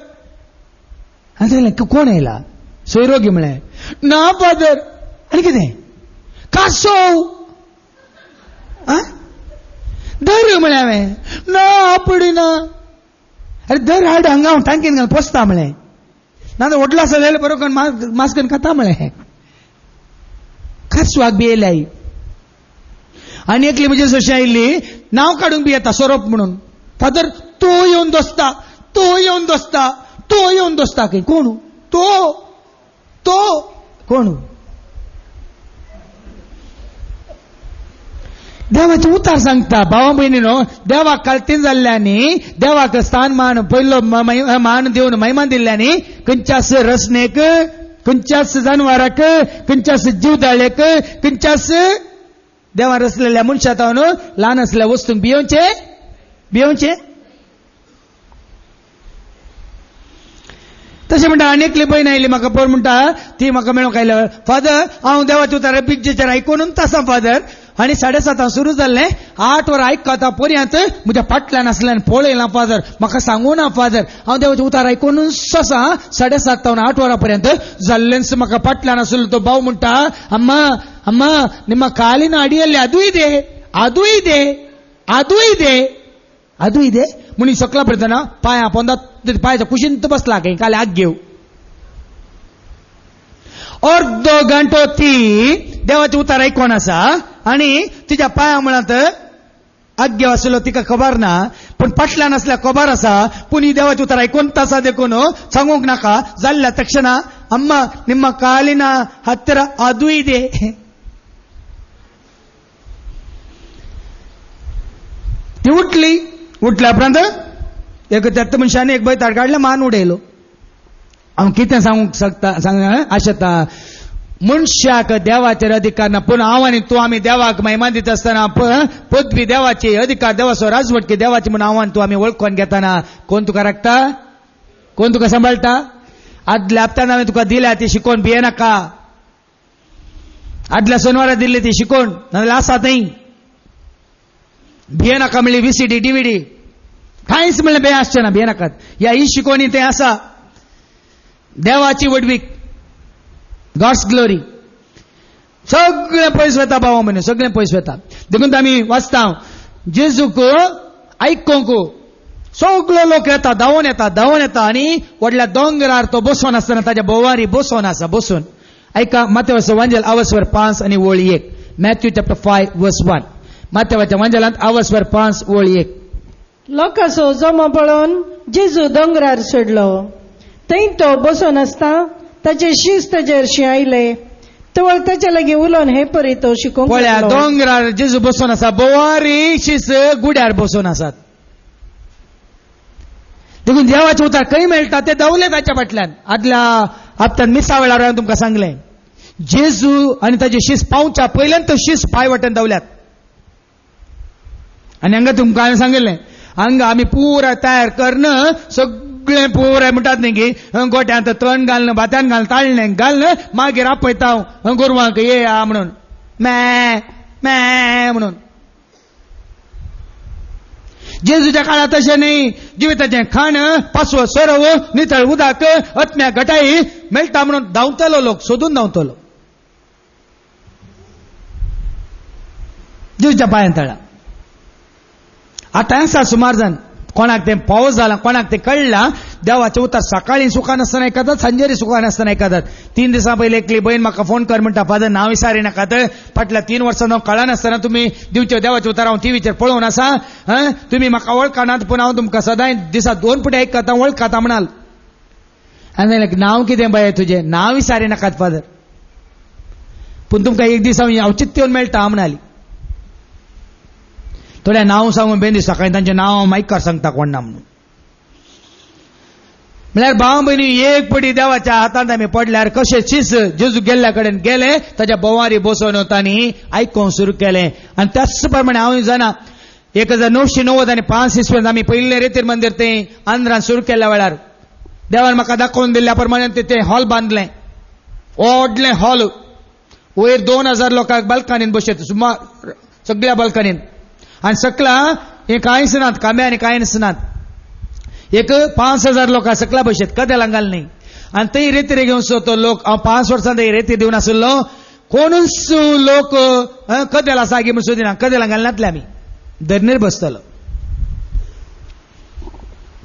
Speaker 1: हांवें कोण आयला, सोयरोगी म्हळें. ना फादर. आनी कितें, कासो धर म्हळें. हांवें ना आपडिना. अरे धर हाड हांगा हांव टांकेन घालून पोसता म्हळें. ना व्हडलो आसा जाल्यार बरो करून मास्कन खाता म्हळें. कासवाक बी येयल्याय. आनी एकली म्हजी सशी आयिल्ली, नांव काडूंक बी येता सोरोप म्हणून. फादर तो येवन दोसता, खंय कोण तो कोण. देवाचे उतार सांगता. भावा भयणीनो, देवाक कालतीन जाल्ल्यानी, देवाक स्थान मान पयलो मान देवन महिमान दिल्ल्यानी, खंयच्याच रचनेक, खंयच्याच जानवराक, खंयच्याच जीवदाळ्याक, खंयच्याच देवान रचलेल्या मनशाक ल्हान आसलेल्या वस्तूंक भियोवचे. तशें म्हणटा. आनी एकली बहीण आयली म्हाका पळय म्हणटा, ती म्हाका मेळूंक आयल्या. फादर हांव देवाचे उतार बिगजेचेर आयकोनूच आसा फादर, आनी 7:30 सुरू जाल्लें, 8 वरां आयकता पर्यंत म्हज्या फाटल्यान आसल्यान पळयलां फादर, म्हाका सांगू ना फादर. हांव देवाचे उतार आयकोनूच आसा 7:30 तावन 8 वरां पर्यंत जाल्लेंच. म्हाका फाटल्यान आसलो तो भाव म्हणटा, अम्मा ನಿಮ್ಮ ಕಾಲಿನ ಅಡಿಯಲ್ಲಿ ಅದು ಇದೆ म्हणून सकला पडतना पांया पांयाच्या कुशींत बसला काही काले आग घेऊ. अर्दो घंटो ती देवाचे उतार आयकोन आसा आनी तिच्या पांया मुळांत आग्य आसलो तिका खबर ना, पण फाटल्यान असल्या खबर आसा. पूण ही देवाचे उतार आयकोंत आसा देखून सांगूंक नाका. जाल्ल्या तक्षण अम्मा ನಿಮ್ಮ ಕಾಲಿನ ಹತ್ತಿರ ಅದು ಇದೆ. ती उठल्यापर्यंत एक त्यात मनशाने एक बैताड काढला मान उडयलो हांव कितें सांगूंक सांग आशेता मनशाक देवाचेर अधिकार ना पूण हांव आनी तूं आमी देवाक महिमा दिता आसतना पदवी देवाची अधिकार देवाचो राजवटकी देवाची म्हूण हांव आनी तूं आमी वळखून घेताना कोण तुका राखता कोण तुका सांबाळटा आदल्या हप्त्यान हांवें तुका दिल्या ती शिकोवन भियेनाका आदल्या शनिवारा दिल्ली ती शिकोवन नाजाल्यार आसा थंय भियेनाका म्हणली VCD DVD कांयच म्हणलें भंय आसचें ना भियेनाकात ह्या ही शिकोवणी तें आसा देवाची वडवीक गॉड्स ग्लोरी सगळें पयस वता भावा म्हणे सगळें पयस वता देखून आमी वाचता जेजूक आयकोंक सगळो लोक येता धांवून येता आनी व्हडल्या दोंगरार तो बसोन आसतना ताच्या बोवारी बसोन आसा बसून ऐका माथेवाचो वांजेल आवसवर 5 आनी वळ 1 मॅथ्यू चॅप्टर 5 वर्स 1 माथेवाच्या वांजेलांत आवसवर 5 वळ 1
Speaker 2: लोकांचो जमो पळोवन जेजू दोंगरार चडलो थंय तो बसोन आसता ताचे शीस ताचेर शिंयायले तवळ ताचे लागीं उलोवन हे परी तो शिकोवंक
Speaker 1: पळया दोंगरार जेजू बसोन आसा बोवारी शीस गुड्यार बसोन आसात देखून देवाचे उतार खंय मेळटा ते दवले ताच्या फाटल्यान आदल्या हप्त्यान मिसा वेळार हांवें तुमकां सांगलें जेजू आनी ताचे शीस पावच्या पयल्यान तो शीस पांय वाटेन दवल्यात आनी हांगा तुमकां हांवें सांगिल्लें हांगा आमी पुराय तयार करना सगळें पुराय म्हणटात न्ही की गोट्यांत तण घालना भात्यान घालना ताळणें घालना मागीर आपयता हांव गोरवांक येया म्हणून मॅ मॅ म्हणून जेजूच्या काळात तशें न्ही जिविताचें खाण पासवो सरव नितळ उदक अत्म्या गटाई मेळटा म्हणून धांवतलो लोक सोदून धांवतलो जेजूच्या पांयां तळा आतां आसा सुमार जाण कोणाक तें पावस जाला कोणाक तें कळला देवाचें उतर सकाळीं सुखान आसतना आयकतात सांजेरी सुखान आसतना आयकतात 3 दिसां पयलीं एकली बहीण म्हाका फोन कर म्हणटा फादर नांव विचारिनाकात फाटल्या 3 वर्सां हांव कळनासतना तुमी दिवचे देवाचें उतर हांव टीव्हीचेर पळोवन आसा तुमी म्हाका वळखनात पूण हांव तुमकां सदांय दिसा 2 फावटी आयकता वळखता म्हणाल आनी नांव कितें बाये तुजें नांव विचारिनाकात फादर पूण तुमकां एक दीस हांव चित्तेवन मेळटा म्हणाली थोड्या नांव सांगून बेंदी सकाळीं तांचें नांव मायकार सांगता कोण ना म्हणून म्हळ्यार भाव भयणी एक पटी देवाच्या हातांत आमी पडल्यार कशें शीस जेजू गेल्ल्या कडेन गेले ताच्या बोवारी बसोन तांणी आयकोंक सुरू केलें आनी त्याच प्रमाणे हांव जाणा 1990 आनी 5 इसवेंत आमी पयले रेतीर मंदीर तें आंध्रान सुरू केल्ल्या वेळार देवान म्हाका दाखोवन दिल्ल्या प्रमाणे तें हॉल बांदलें व्हडलें हॉल वयर 2000 लोकांक बाल्कनीन बसयत सुमार सगळ्या बाल्कनीन आनी सकला हे कांयच नात कांबे आनी कांयच नात एक 5000 लोकां सकला बसयत कदेलां घाल न्ही आनी थंय रेतीर घेवन तो लोक हांव 5 वर्सां थंय रेतीर दिवन आसलो कोणूच लोक कदेलां सागी म्हूण सोदिना कदेलां घालनातले आमी धरणेर बसतलो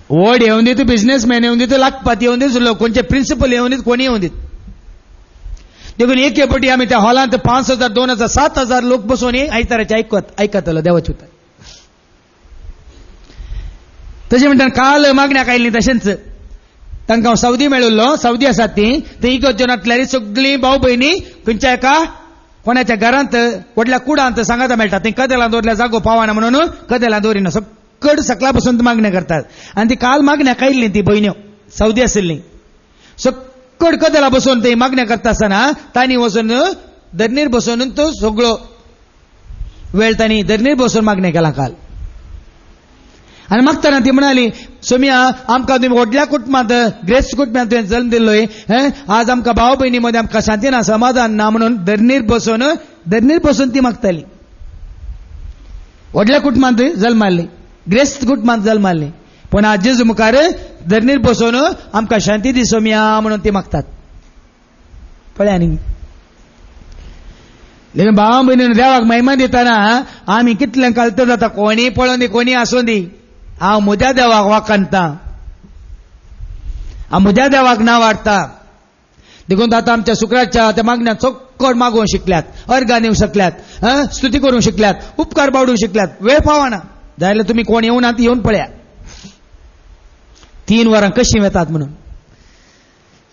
Speaker 1: व्हड येवन दीत बिझनेसमॅन येवन दीत लाखपती येवन दीत लोक कोणचे प्रिन्सिपल येवन दीत कोणी येवन दीत देखून एके पटी आमी त्या हॉलांत 5000 2000 7000 लोक बसून आयताराचे आयकतलो देवाचे उतर तशें म्हणटा काल मागण्याक आयिल्लीं तशेंच तांकां हांव सावदी मेळिल्लो सावदी आसात ती इगत जनांतल्यारी सगळीं भाव भयणी खंयच्या एका कोणाच्या घरांत व्हडल्या कुडांत सांगाता मेळटा थंय कदेलां दवरल्या जागो पावना म्हणून कदेलां दवरिना सकड सकला बसून मागण्यो करतात आनी ती काल मागण्याक आयिल्लीं ती भयण्यो सावदी आशिल्लीं सकड कदेलां बसून थंय मागण्यो करता आसतना तांणी वचून धरणीर बसून तो सगळो वेळ तांणी धरणीर बसून मागण्यो केला काल आनी मागतना ती म्हणाली सोमिया आमकां तुमी व्हडल्या कुटुंबांत ग्रेस कुटुंबांत तुवें जल्म दिल्लोय आज आमकां भाव भयणी मदें आमकां शांती ना समाधान ना म्हणून धरणीर बसून ती मागताली व्हडल्या कुटुंबांत जल्म मारली ग्रेस कुटुंबांत जल्म मारली पूण आज जेजू मुखार धरणीर बसून आमकां शांती दी सोमिया म्हणून ती मागतात पळया न्ही देखून भावा भयणीन देवाक महिमा दितना आमी कितलें कळटा जाता कोणी पळोवन दी कोणी आसूं दी हांव म्हज्या देवाक वाकणता हांव म्हज्या देवाक नांव हाडटा देखून आतां आमच्या शुक्राच्या त्या मागण्यात चक्कड मागोवंक शिकल्यात अर्गां दिवंक शिकल्यात स्तुती करूंक शिकल्यात उपकार बावडूंक शिकल्यात वेळ पावना जाल्यार तुमी कोण येवनात येवन पळया 3 वरां कशीं वेतात म्हणून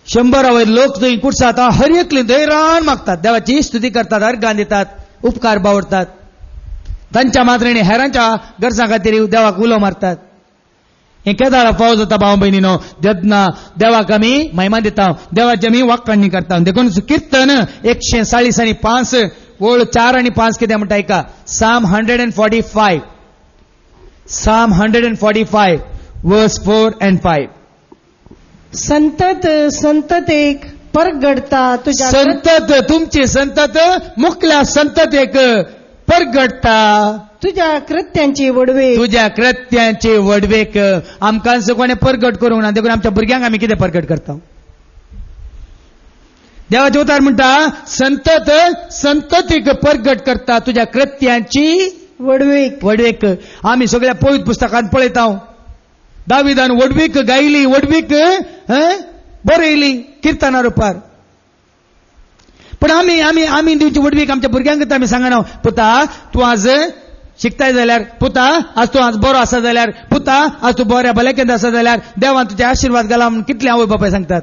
Speaker 1: 100 वयर लोक थंय कुडसात हर एकली धैर्यान मागतात देवाची स्तुती करतात अर्गां दितात उपकार बावडतात तांच्या मात्रेने हेरांच्या गरजा खातीर देवाक उलो मारतात. हे केदारा पावस जाता भाव भयणीनो, देवाक आमी महिमा दिता, देवाची आमी वाक्काणी करता. देखून कीर्तन 140 ओळ 4 आणि 5 कितें म्हणटा ऐका. Psalm 145 verse 4 and 5.
Speaker 2: संतत संततेक परगडता तुझ्या
Speaker 1: संतत तुमची संतत मुखल्या संततेक परगडता
Speaker 2: तुझ्या कृत्यांची वडवे.
Speaker 1: तुझ्या कृत्यांचे वडवेक आमकां कोणे परगट करूंक ना. देखून आमच्या भुरग्यांक आमी कितें परगट करता. देवाचे उतार म्हणटा संतत संततीक परगट करता तुझ्या कृत्यांची वडवेक. आमी सगळ्या पवित्र पुस्तकांत पळयता दाविदान वडवीक गायली, वडवीक बरयली कीर्तनां रुपार. पण आमी आमी आमी दिवची वडवीक आमच्या भुरग्यांक आमी सांगना पुता तूं आज शिकताय जाल्यार, पुता आज तूं आज बरो आसा जाल्यार, पुता आज तूं बऱ्या भलायकेंत आसा जाल्यार देवान तुजे आशीर्वाद घाला म्हणून कितले आवय बापाय सांगतात.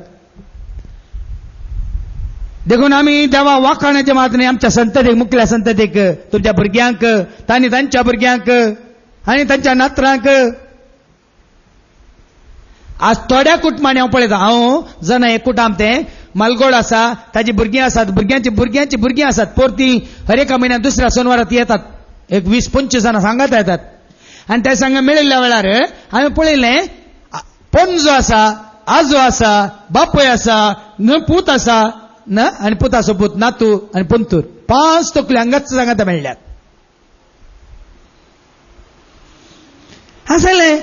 Speaker 1: देखून आमी देवा वाखाणाच्या मातने आमच्या संततेक मुखल्या संततेक तुमच्या भुरग्यांक तांणी तांच्या भुरग्यांक आनी तांच्या नातरांक आज थोड्या कुटुंबांनी हांव पळयता. हांव जना एक कुटुंब तें मालगोड आसा, ताजी भुरगीं आसात, भुरग्यांची भुरगीं आसात. परती हर एका म्हयन्यात दुसऱ्या सोनवारात येतात. एक 20-25 जाणां सांगात येतात. आनी ते सांगा मेळिल्ल्या वेळार हांवें पळयलें पणजो आसा, आजो आसा, बापूय आसा, पूत आसा आनी पुताचो पूत नातू आनी पंतूर 5 तकल्यो हांगाच सांगात मेळ्ळ्यात. आसले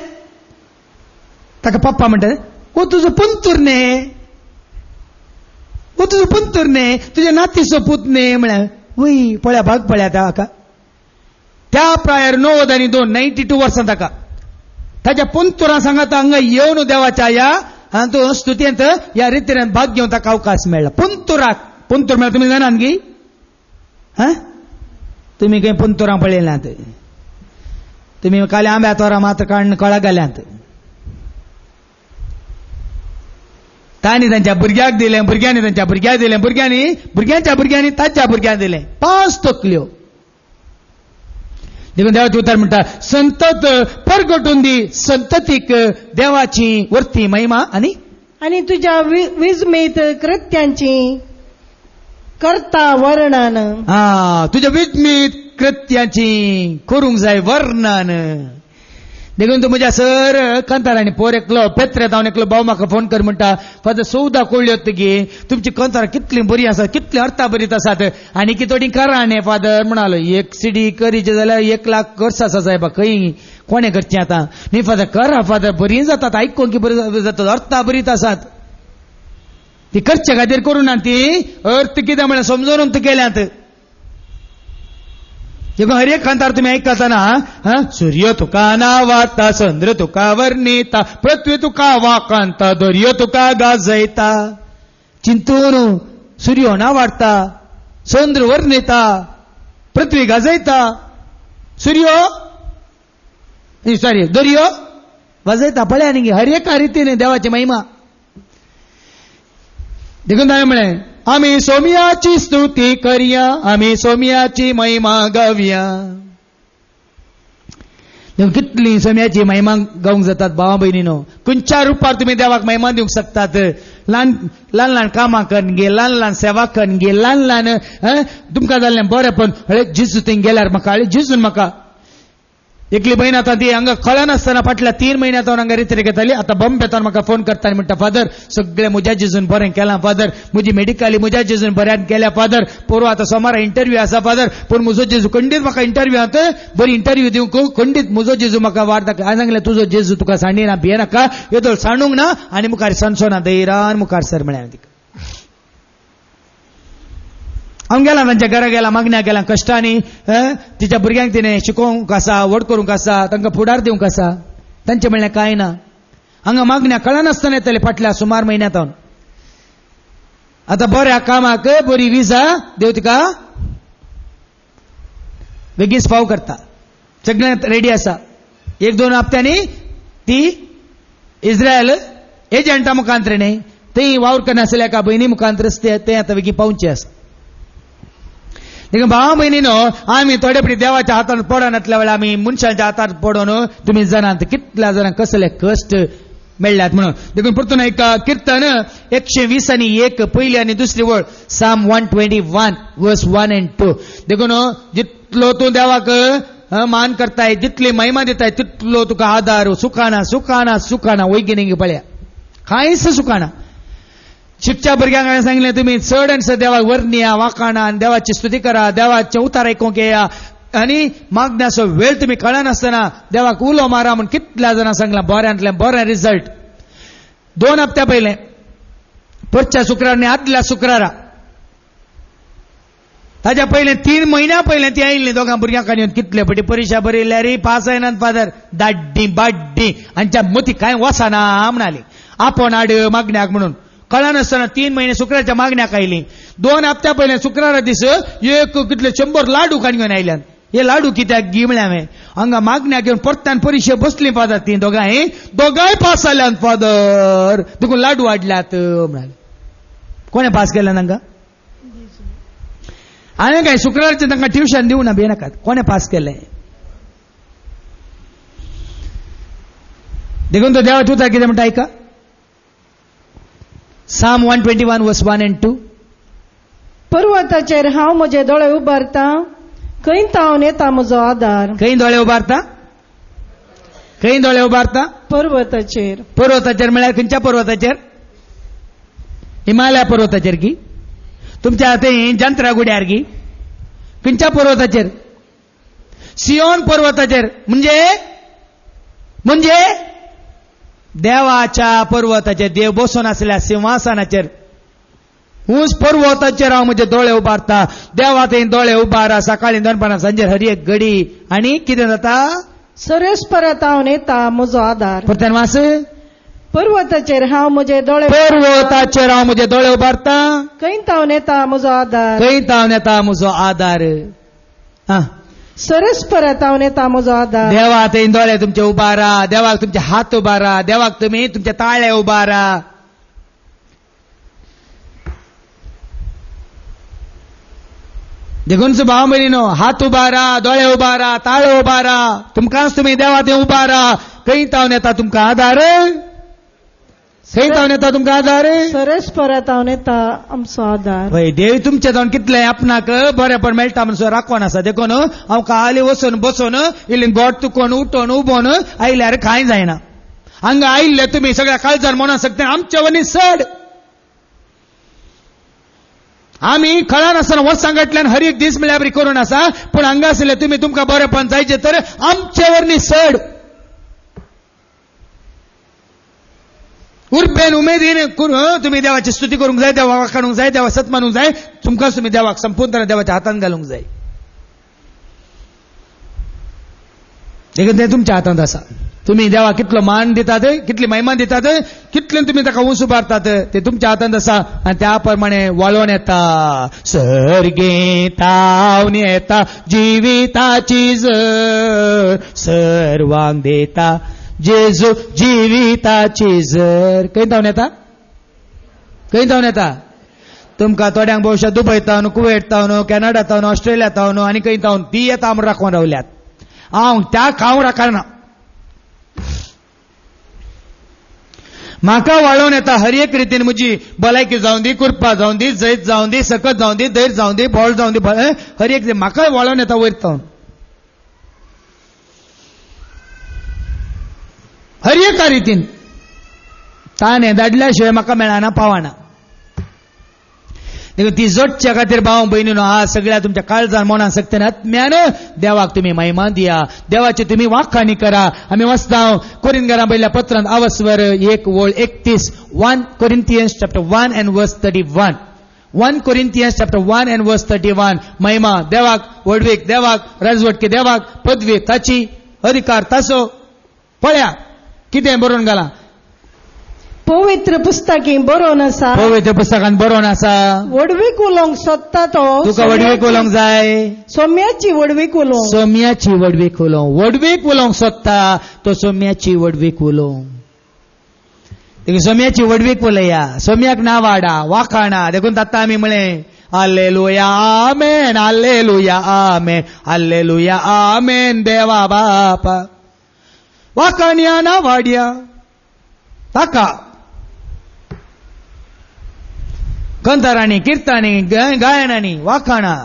Speaker 1: ताका पप्पा म्हणटा ओ तुजो पंतूर न्ही, ओ तुजो पंतूर न्ही, तुज्या नातीचो पूत न्ही म्हळ्यार वय पळया भाग पळया ताका. त्या प्रायर 9 आनी 2 92 वर्सां ताका. ताच्या पंतुरां सांगात हांगा येवन देवाच्या या आनी तूं स्तुत्यंत ह्या रितीन भाग घेवन ताका अवकाश मेळ्ळा. पंतूर म्हळ्यार तुमी जाणात गी तुमी खंय पंतुरां पळयल्यात, तुमी काले आंब्या तोरां मात काडून कळा घाल्यात. तांणी तांच्या भुरग्याक दिलें, भुरग्यांनी तांच्या भुरग्याक दिलें, भुरग्यांच्या भुरग्यांनी ताच्या भुरग्यांक दिलें. 5 तकल्यो. देखून देवाचे उतार म्हणटा संतत परगटून दी संततीक देवाची वर्ती महिमा
Speaker 2: आणि तुझ्या विस्मित कृत्यांची करता वर्णन.
Speaker 1: तुझ्या विस्मित कृत्यांची करूंक जाय वर्णन. देखून तू म्हज्या सर कंतारांनी पोर एकलो पेत्रेत हांव एकलो भाव म्हाका फोन कर म्हणटा फादर 14 कोळ्यो गे तुमची कंतारां कितली बरी आसात, कितली अर्था बरीत आसात आनी की थोडी करा न्ही फादर म्हणालो. 1 सीडी करीचे जाल्यार 1 लाख खर्च आसा साहेबा, खंय कोणे करचें आतां न्ही फादर. करा फादर, बरी जातात, आयकूंक की बरी जातात, अर्था बरीत आसात. ती करचे खातीर करून ना, ती अर्थ कितें म्हळ्यार समजून केल्यात. हर एक कांतार तुम्ही ऐकताना सूर्य तुका नावाता, चंद्र तुका वर्णिता, पृथ्वी तुका वाकांता, दर्यो तुका गाजयता. चिंतून सूर्य नावाडता, चंद्र वर्णिता, पृथ्वी गाजयता, दर्यो वाजयता. पळया न्ही हर एका रितीने देवाची महिमा. देखून ताणें म्हळें आम्ही सोमयाची स्तुती करूया, आम्ही सोमयाची महिमा गावया. कितली सोम्याची महिमा गावंक जातात भावा भयणीनो. खंयच्या रुपार तुम्ही देवाक महिमा दिवंक शकतात. ल्हान ल्हान कामां करून गे, ल्हान ल्हान सेवा करून गे, ल्हान ल्हान तुमकां जाल्लें बरेंपण जिजू थंय गेल्यार म्हाका जिजून म्हाका एकली बहीण आता ती हांगा कळना आसतना फाटल्या 3 म्हयन्यात हांगा रितीन घेताली. आता बॉम्बेतून म्हाका फोन करता आनी म्हणटा फादर सगळें म्हज्या जेजून बरें केलां फादर, म्हजी मेडिकली म्हज्या जेजून बऱ्यान केल्या फादर. परवा आता सोमारा इंटरव्यू आसा फादर, पूण म्हजो जेजू खंडीत म्हाका इंटरव्यूआंत बरी इंटरव्यू दिवंक खंडीत म्हजो जेजू म्हाका वाट दाखय. हांवें सांगलें तुजो जेजू तुका सांडिना, भियेनाका, येदोळ सांडूंक ना आनी मुखार सनसोना धैर्यान मुखार सर म्हळ्यां. हांव गेला तांच्या घरा गेला, मागण्या गेला, कश्टांनी तिच्या भुरग्यांक तिणें शिकोवंक आसा, व्हड करूंक आसा, तांकां फुडार दिवंक आसा. तांचें म्हणलें कांय ना. हांगा मागण्या कळनासतना येतले फाटल्या सुमार म्हयन्यांत. आतां बऱ्या कामाक बरी विजा देव तिका बेगीच फाव करता. सगळें रेडी आसा. 1-2 हप्त्यांनी ती इस्रायल एजंटा मुखांतर न्ही थंय वावर करनासल्या एका भयणी मुखांतर ते आतां बेगीन पावचे आसा. देखील भावा बहिणीनो आम्ही थोडेपडी देवाच्या हातात पडनातल्या वेळा आम्ही मनशांच्या हातात पडून तुम्ही जाणात कितल्या जणांक कसले कष्ट मेळ्ळ्यात म्हणून. देखून परतून एक कीर्तन 120:1 पहिली आणि दुसरी वळ साम 121 वर्स 1 and 2. देखून जितलो तू देवाक मान करताय जितली महिमा देताय तितलो तुका आधार सुखाना सुखाना सुखाना वैगिनिक पळ्या कांयच सुखाना. शिकच्या भुरग्यांक सांगितले तुम्ही चड आणि चड देवाक वर्णिया वाखाणा आणि देवाची स्तुती करा देवाचे उतार ऐकूंक येया आणि मागण्याचो वेळ तुम्ही कळनासतना देवाक उलो मारा म्हणून कितल्या जाणां सांगला बऱ्यांतल्या बरें रिझल्ट. 2 हप्त्या पयले परच्या शुक्रार आदल्या शुक्रारा ताच्या पयले 3 महिन्या पयले ती आयिल्ली दोगां भुरग्यांक येवन कितले पटी परीक्षा बरयल्या रे पास जायनात फादर दाड्डी बाड्डी आमच्या मती कांय वचना म्हणाली आपण हाड मागण्याक म्हणून कळनासतना 3 महिने शुक्राच्या मागण्याक आयली. 2 हप्त्या पयले शुक्रारा दीस एक कितले 100 लाडू काडून घेवन आयल्यात. हे लाडू कित्याक गी म्हळ्या हांवें हांगा मागण्याक घेवन परत्यान परीक्षे बसली फादर ती दोगांय पास जाल्यात फादर देखून लाडू वाडल्यात म्हणाले. कोणे पास केल्या तांकां हांवें काय शुक्रारचे तांकां ट्युशन दिवना बेनाकात कोणे पास केले देखून तो देवाचे उतार कितें म्हणटा ऐका. साम 121 वर्स 1 and 2.
Speaker 2: पर्वताचेर हांव म्हजे दोळे उबारता खंय तावन येता म्हजो आदार.
Speaker 1: खंय दोळे उबारता खंय दोळे उबारता
Speaker 2: पर्वताचेर.
Speaker 1: पर्वताचेर म्हळ्यार खंयच्या पर्वताचेर हिमालय पर्वताचेर की तुमच्या थंय जंत्रागुड्यार की खंयच्या पर्वताचेर सियोन पर्वताचेर म्हणजे देवाच्या पर्वताचेर देव बसून आसल्या सिंहासनाचेर हुंच पर्वताचेर हांव म्हजे दोळे उबारता. देवा थंय दोळे उबारा सकाळी दनपारां सांजे हर एक घडी आनी कितें जाता
Speaker 2: सरस्पर तावन येता म्हजो आदार.
Speaker 1: परत्यान वास
Speaker 2: पर्वताचेर हांव म्हजे दोळे
Speaker 1: पर्वताचेर हांव म्हजे दोळे उबारता
Speaker 2: खंय तावन येता म्हजो आदार.
Speaker 1: खंय तावन येता म्हजो आदार.
Speaker 2: सरस्पर तावन येता म्हजो आदार.
Speaker 1: देवा थंय दोळे तुमचे उबारा देवाक तुमचे हात उबारा देवाक तुमी तुमचे ताळे उबारा. देखून भाव बहिणीनो हात उबारा दोळे उबारा ताळे उबारा तुमकांच तुमी देवा थंय उबारा खंय तावन येता तुमकां आदार खंय तावन येता तुमकां आदार
Speaker 2: सरस्पर तावन येता आमचो आदार.
Speaker 1: हय देव तुमचे जावन कितले आपणाक बरेपण मेळटा म्हणून राखोन आसा देखून हांव काली वचून बसून इल्ली गोड तुकोन उठोन उबोन आयल्यार कांय जायना. हांगा आयिल्ले तुमी सगळ्या काळजान म्हणून शकता आमचे वनी चड आम्ही कळनासतना वर्सांगांतल्यान हर एक दीस म्हळ्यार बरी करून आसा पूण हांगा आसले तुमी तुमकां बरेपण जायचे तर आमचे वरनी चड उर्बेन उमेदीन तुम्ही देवाची स्तुती करूंक जाय देवा वाखाणूंक जाय देवा सत मानूंक जाय तुमकांच तुमी देवाक संपूर्ण देवाच्या हातांत घालूंक जाय. देखून ते तुमच्या हातांत आसा. तुम्ही देवा कितलो मान दितात कितली महिमा दितात कितले तुम्ही ताका उंच उबारतात ते तुमच्या हातांत आसा आनी त्या प्रमाणे वळोन येता सर्गे तावन येता जिविताची जर सर्वांक देता जेजू जिविताची जर खंय तावन येता खंय तावन येता तुमकां थोड्यांक भविष्यात दुबय तावन कुवेट तावन कॅनडा तावन ऑस्ट्रेलिया तावन आनी खंय तावन ती येता म्हूण राखून रावल्यात. हांव त्या खावं राखना म्हाका वाळोवन येता हर एक रितीन म्हजी भलायकी जावं दी कुरपा जावं दी जैत जावं दी सकत जावं दी दैर जावं दी बोळ जावं दी हर एक म्हाका वाळोवन येता वयर तावन हर एका रितीन ताणे धाडल्या शिवाय म्हाका मेळना पावना. ती जोडच्या खातीर भाव बहिणीनो हा सगळ्या तुमच्या काळजान मनान सक्तीन आत्म्यान देवाक तुम्ही महिमा दिया देवाची तुम्ही वाखाणी करा. आम्ही वाचता कोरिंथीयांना पहिल्या पत्रांत आवस्वर 1:31 1 Corinthians chapter 1 and verse 31 1 Corinthians chapter 1 and verse 31 महिमा देवाक वडवीक देवाक राजवटकी देवाक पदवी ताची अधिकार तासो पळया कितें बरोवन घाला
Speaker 2: पवित्र पुस्तकी बरोवन आसा.
Speaker 1: पवित्र पुस्तकान बरोवन आसा.
Speaker 2: वडवीक उलोवंक सोदता तो
Speaker 1: तुका वडवीक उलोवंक जाय
Speaker 2: सोम्याची वडवीक उलोवंक
Speaker 1: सोम्याची वडवीक उलोवंक वडवीक उलोवंक सोदता तो सोम्याची वडवीक उलोवंक सोम्याची वडवीक उलया सोम्याक नांव वाडा वाखाणा देखून आतां आमी म्हळें hallelujah amen, hallelujah amen, hallelujah amen. देवा बापा वाकाण्या ना वाड्या ताका कंतारांनी किर्तानी गायनांनी वाखाणा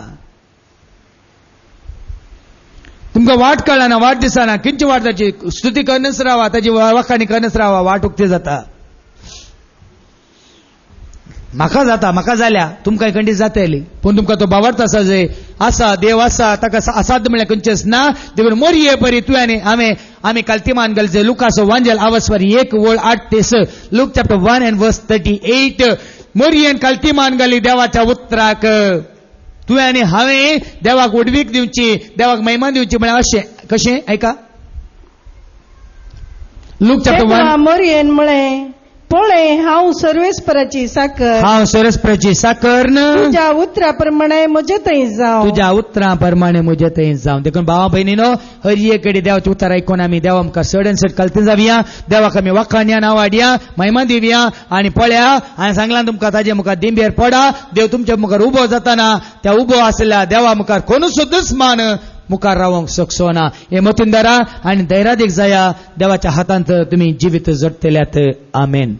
Speaker 1: तुमका वाट कळना, वाट दिसना, किंच वाट ताची स्तुती करनच रावा, ताची वाखाणी करनच रावा, वाट उक्ती जाता. म्हाका जाता, म्हाका जाल्या, तुमकां खंडी जातली, पूण तुमकां तो भावार्थ आसा जे आसा देव आसा ताका असाध्य म्हळ्यार खंयचेच ना. देखून मोरये परी तुवें आमी कालतिमान घालचे लुकाचो वांजल आवस्वर 1:8-6 लूक चॅप्टर 1 and verse 38. मोरयेन कालतिमान घाली देवाच्या उतराक. तुवें आनी हांवें देवाक उडवीक दिवची, देवाक महिमा दिवची म्हळ्यार अशें कशें ऐका. लूक चॅप्टर 1
Speaker 2: मोरयेन म्हळें, पळय हांव सर्वेस्पराची साकर,
Speaker 1: हांव सरस्पराची साकर न
Speaker 2: तुज्या उतरा प्रमाणे म्हजे थंय जावं,
Speaker 1: तुझ्या उतरां प्रमाणे म्हजे थंय जावं. देखून भावा बहिणीनो, हर एक कडेन देवाचें उतर आयकून आमी देवा आमकां सडन सड कल्ती जावया, देवाक आमी वाखाणया नावाडया, महिमा दिवया आनी पळया. हांवें सांगलां तुमकां ताजे मुखार दिंबेर पडा. देव तुमच्या मुखार उबो जाताना त्या उबो आसल्या देवा मुखार कोणूच दुस्मान मुखार रावंक शकचो ना. हे मतीन धरा आनी धैर्यादीक जाया. देवाच्या हातांत तुमी जिवीत जगतल्यात. आमेन.